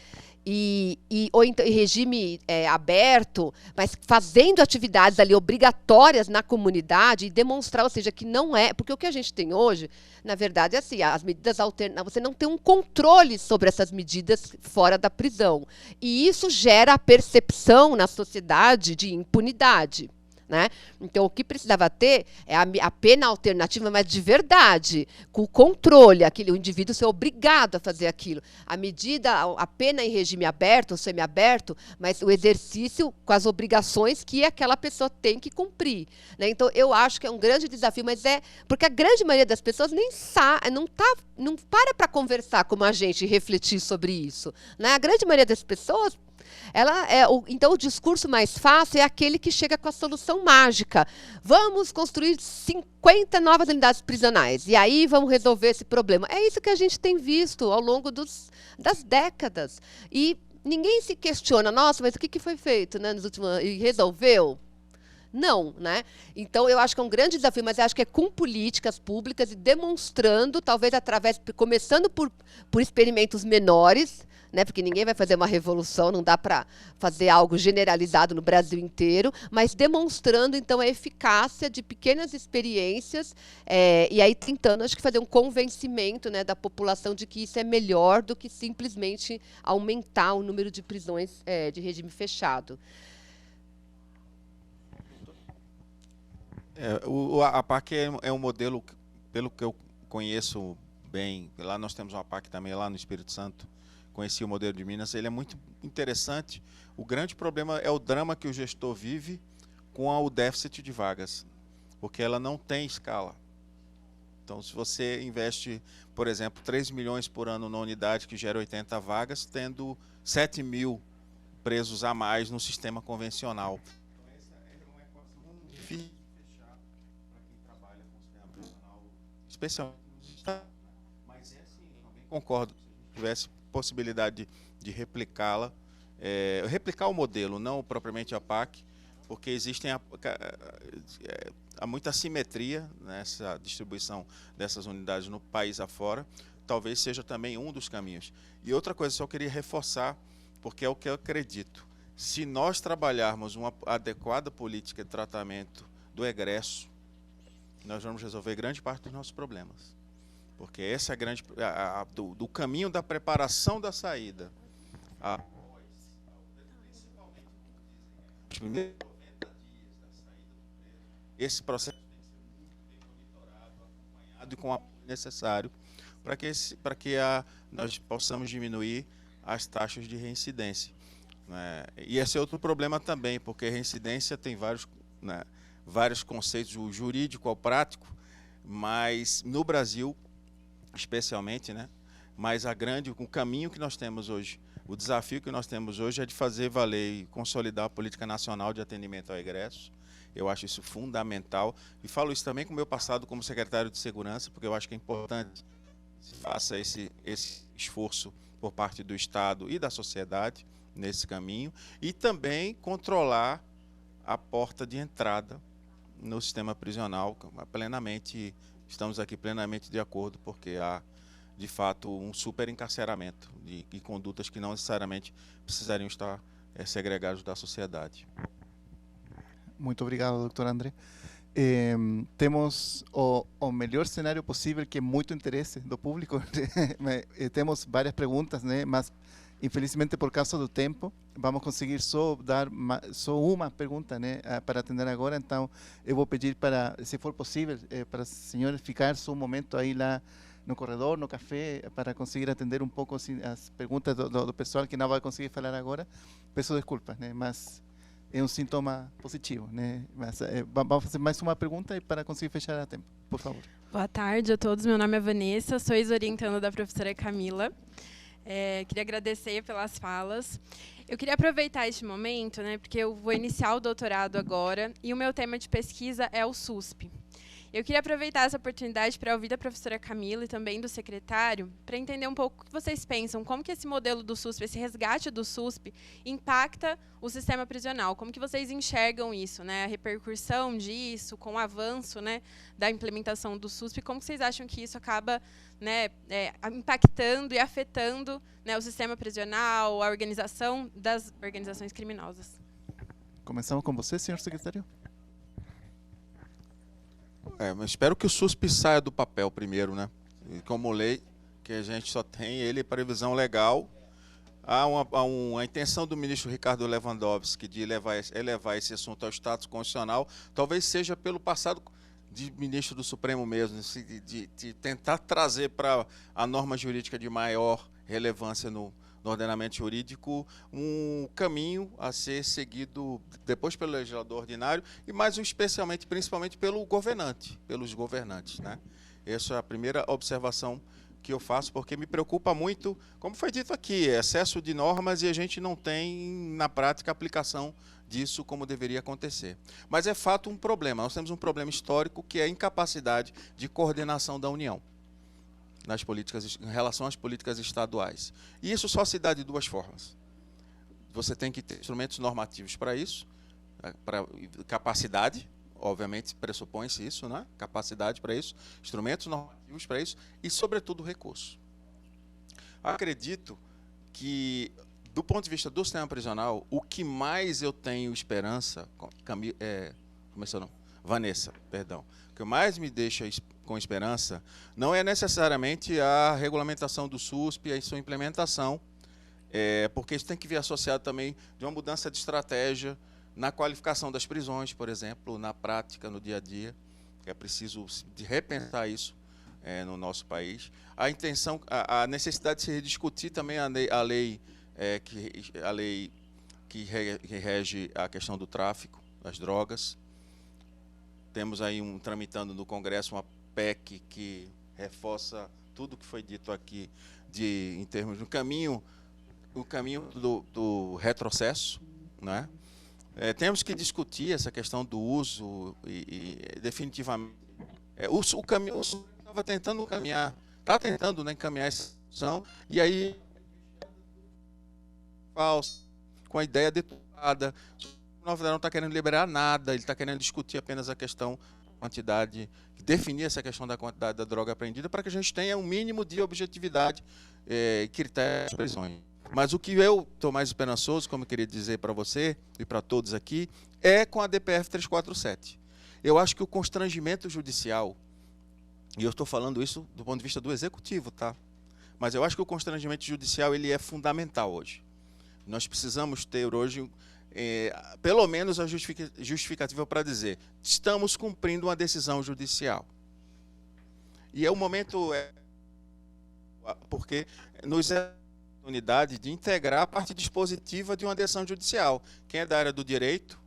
Ou então em regime aberto, mas fazendo atividades ali obrigatórias na comunidade e demonstrar, ou seja, que não é... Porque o que a gente tem hoje, na verdade, é assim, as medidas alternativas, você não tem um controle sobre essas medidas fora da prisão. E isso gera a percepção na sociedade de impunidade. Né? Então, o que precisava ter é a pena alternativa, mas de verdade, com o controle, o indivíduo ser obrigado a fazer aquilo. A pena em regime aberto ou semiaberto, mas o exercício com as obrigações que aquela pessoa tem que cumprir. Né? Então, eu acho que é um grande desafio, mas porque a grande maioria das pessoas nem sabe, não para conversar com a gente e refletir sobre isso. Né? A grande maioria das pessoas... Então, o discurso mais fácil é aquele que chega com a solução mágica. Vamos construir 50 novas unidades prisionais e aí vamos resolver esse problema. É isso que a gente tem visto ao longo das décadas. E ninguém se questiona, nossa, mas o que foi feito, né, nos últimos anos? E resolveu? Não, né? Então, eu acho que é um grande desafio, mas eu acho que é com políticas públicas e demonstrando, talvez começando por experimentos menores, né, porque ninguém vai fazer uma revolução, não dá para fazer algo generalizado no Brasil inteiro, mas demonstrando, então, a eficácia de pequenas experiências e aí tentando, acho que, fazer um convencimento, né, da população de que isso é melhor do que simplesmente aumentar o número de prisões de regime fechado. A APAC é um modelo, pelo que eu conheço bem, lá nós temos uma APAC também lá no Espírito Santo, conheci o modelo de Minas, ele é muito interessante. O grande problema é o drama que o gestor vive com o déficit de vagas, porque ela não tem escala. Então, se você investe, por exemplo, 3 milhões por ano na unidade que gera 80 vagas, tendo 7 mil presos a mais no sistema convencional. Então, essa é uma equação difícil de fechar para quem trabalha com o sistema prisional, especialmente nos estados. Mas assim, eu também concordo, se a gente tivesse possibilidade de replicá-la, replicar o modelo, não propriamente a PAC, porque existem há muita assimetria nessa distribuição dessas unidades no país afora, talvez seja também um dos caminhos. E outra coisa, só queria reforçar porque é o que eu acredito. Se nós trabalharmos uma adequada política de tratamento do egresso, nós vamos resolver grande parte dos nossos problemas. Porque essa é a grande... do caminho da preparação da saída. Os primeiros 90 dias da saída do preso, esse processo tem que ser muito bem monitorado, acompanhado e com o apoio necessário para que nós possamos diminuir as taxas de reincidência. Né? E esse é outro problema também, porque a reincidência tem vários conceitos, o jurídico ao prático, mas no Brasil, especialmente, né? Mas o caminho que nós temos hoje, o desafio que nós temos hoje é de fazer valer e consolidar a política nacional de atendimento ao egresso. Eu acho isso fundamental. E falo isso também com o meu passado como secretário de Segurança, porque eu acho que é importante que se faça esse esforço por parte do Estado e da sociedade nesse caminho. E também controlar a porta de entrada no sistema prisional. Estamos aqui plenamente de acordo, porque há, de fato, um superencarceramento de condutas que não necessariamente precisariam estar segregadas da sociedade. Muito obrigado, doutor André. Temos o melhor cenário possível, que é muito interesse do público. Temos várias perguntas, né? Mas infelizmente por causa do tempo vamos conseguir só uma pergunta, né, para atender agora. Então eu vou pedir para, se for possível, para os senhores ficar só um momento aí lá no corredor, no café, para conseguir atender um pouco assim, as perguntas do pessoal que não vai conseguir falar agora. Peço desculpas, né, mas é um sintoma positivo, né? Mas, vamos fazer mais uma pergunta e para conseguir fechar a tempo, por favor. Boa tarde a todos, meu nome é Vanessa, sou ex-orientanda da professora Camila. Queria agradecer pelas falas. Eu queria aproveitar este momento, né, porque eu vou iniciar o doutorado agora e o meu tema de pesquisa é o SUSP. Eu queria aproveitar essa oportunidade para ouvir da professora Camila e também do secretário, para entender um pouco o que vocês pensam, como que esse modelo do SUSP, esse resgate do SUSP, impacta o sistema prisional, como que vocês enxergam isso, né, a repercussão disso, com o avanço, né, da implementação do SUSP, como que vocês acham que isso acaba, né, impactando e afetando, né, o sistema prisional, a organização das organizações criminosas? Começamos com você, senhor secretário. Mas espero que o SUSP saia do papel primeiro, né? E como lei, que a gente só tem ele previsão legal. Há uma intenção do ministro Ricardo Lewandowski de elevar esse assunto ao status constitucional, talvez seja pelo passado de ministro do Supremo mesmo, de tentar trazer para a norma jurídica de maior relevância no ordenamento jurídico um caminho a ser seguido depois pelo legislador ordinário e mais especialmente, principalmente pelos governantes, né? Essa é a primeira observação que eu faço, porque me preocupa muito, como foi dito aqui, excesso de normas e a gente não tem na prática aplicação disso como deveria acontecer. Mas é fato um problema, nós temos um problema histórico que é a incapacidade de coordenação da União nas políticas, em relação às políticas estaduais. E isso só se dá de duas formas. Você tem que ter instrumentos normativos para isso, para capacidade, obviamente pressupõe-se isso, né? Capacidade para isso, instrumentos normativos para isso e, sobretudo, recurso. Acredito que, do ponto de vista do sistema prisional, o que mais eu tenho esperança, Vanessa, perdão, o que mais me deixa com esperança não é necessariamente a regulamentação do SUSP e a sua implementação, porque isso tem que vir associado também de uma mudança de estratégia na qualificação das prisões, por exemplo, na prática, no dia a dia, que é preciso de repensar isso no nosso país. A necessidade de se rediscutir também a lei que rege a questão do tráfico das drogas. Temos aí tramitando no Congresso uma PEC que reforça tudo que foi dito aqui em termos do caminho do retrocesso, né? Temos que discutir essa questão do uso e definitivamente o caminho estava tentando caminhar, está tentando, né, encaminhar essa discussão e aí falso, com a ideia deturpada. O Novo Federal não está querendo liberar nada, ele está querendo discutir apenas a questão da quantidade, definir essa questão da quantidade da droga apreendida para que a gente tenha um mínimo de objetividade e critérios de prisões. Mas o que eu estou mais esperançoso, como eu queria dizer para você e para todos aqui, é com a DPF 347. Eu acho que o constrangimento judicial, e eu estou falando isso do ponto de vista do executivo, tá? Mas eu acho que o constrangimento judicial ele é fundamental hoje. Nós precisamos ter hoje, pelo menos, a justificativa para dizer estamos cumprindo uma decisão judicial. E é o momento, porque nos é a oportunidade de integrar a parte dispositiva de uma decisão judicial. Quem é da área do direito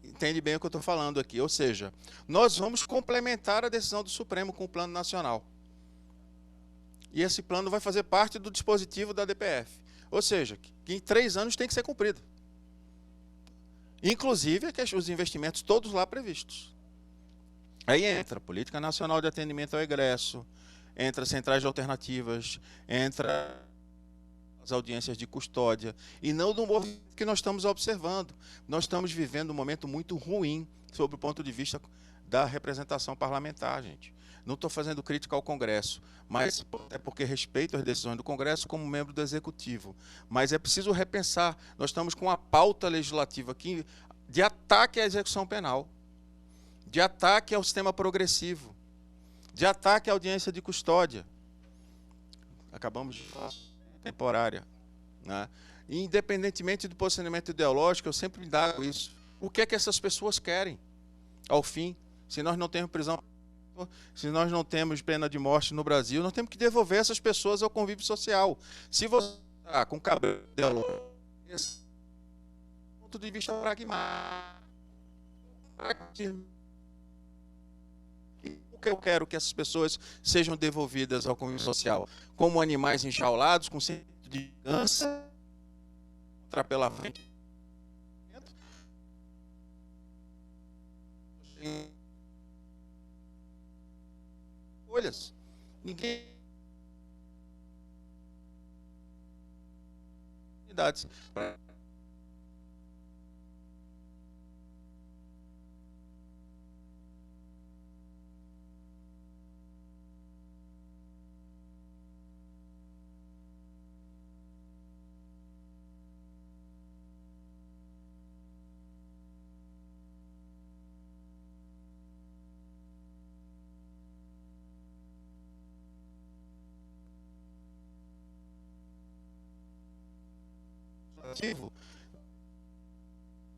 entende bem o que eu estou falando aqui. Ou seja, nós vamos complementar a decisão do Supremo com o Plano Nacional. E esse plano vai fazer parte do dispositivo da DPF. Ou seja, que em 3 anos tem que ser cumprido. Inclusive os investimentos todos lá previstos. Aí entra a Política Nacional de Atendimento ao Egresso, entra centrais de alternativas, entra as audiências de custódia, e não do movimento que nós estamos observando. Nós estamos vivendo um momento muito ruim sob o ponto de vista da representação parlamentar, gente. Não estou fazendo crítica ao Congresso, mas é porque respeito as decisões do Congresso como membro do Executivo. Mas é preciso repensar. Nós estamos com uma pauta legislativa aqui de ataque à execução penal, de ataque ao sistema progressivo, de ataque à audiência de custódia. Acabamos de falar temporária, né? E, independentemente do posicionamento ideológico, eu sempre indago isso. O que é que essas pessoas querem, ao fim? Se nós não temos prisão, se nós não temos pena de morte no Brasil, nós temos que devolver essas pessoas ao convívio social. Se você está com cabelo ideológico, ponto de vista pragmático, o que eu quero que essas pessoas sejam devolvidas ao convívio social como animais enjaulados, com sentido de vingança, pela frente. Olhas, ninguém unidades.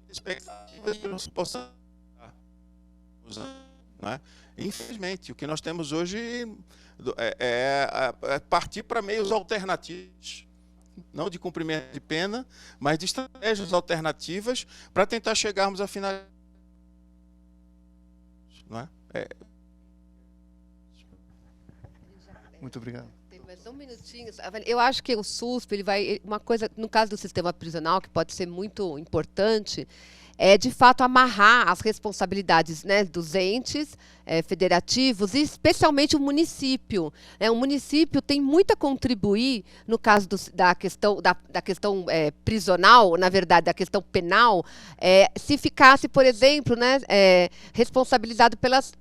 Expectativas que nós possamos usar, né? Infelizmente, o que nós temos hoje é partir para meios alternativos, não de cumprimento de pena, mas de estratégias alternativas para tentar chegarmos à finalidade. Não é? Muito obrigado. Mais um minutinho. Eu acho que o SUSP, ele vai, uma coisa, no caso do sistema prisional, que pode ser muito importante, é, de fato, amarrar as responsabilidades, né, dos entes federativos e, especialmente, o município. O município tem muito a contribuir, no caso da questão prisional, na verdade, da questão penal, se ficasse, por exemplo, né, responsabilizado pelas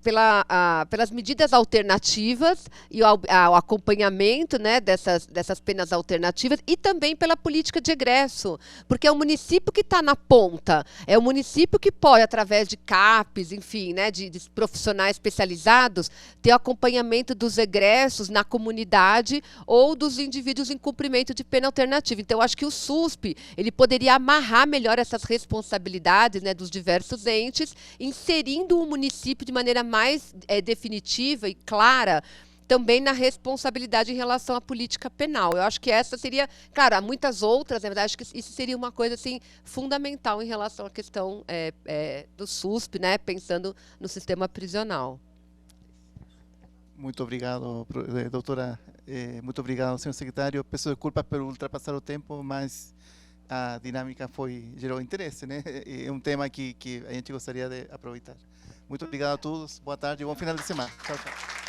medidas alternativas e o acompanhamento, né, dessas penas alternativas e também pela política de egresso, porque é o município que está na ponta, é o município que pode, através de CAPs, enfim, né, de profissionais especializados, ter o acompanhamento dos egressos na comunidade ou dos indivíduos em cumprimento de pena alternativa. Então, eu acho que o SUSP ele poderia amarrar melhor essas responsabilidades, né, dos diversos entes, inserindo o município de maneira mais definitiva e clara também na responsabilidade em relação à política penal. Eu acho que essa seria, claro, há muitas outras, na verdade, acho que isso seria uma coisa assim, fundamental em relação à questão do SUSP, né, pensando no sistema prisional. Muito obrigado, doutora. Muito obrigado, senhor secretário. Peço desculpas por ultrapassar o tempo, mas a dinâmica gerou interesse, né? É um tema que a gente gostaria de aproveitar. Muito obrigado a todos. Boa tarde e bom final de semana. Tchau, tchau.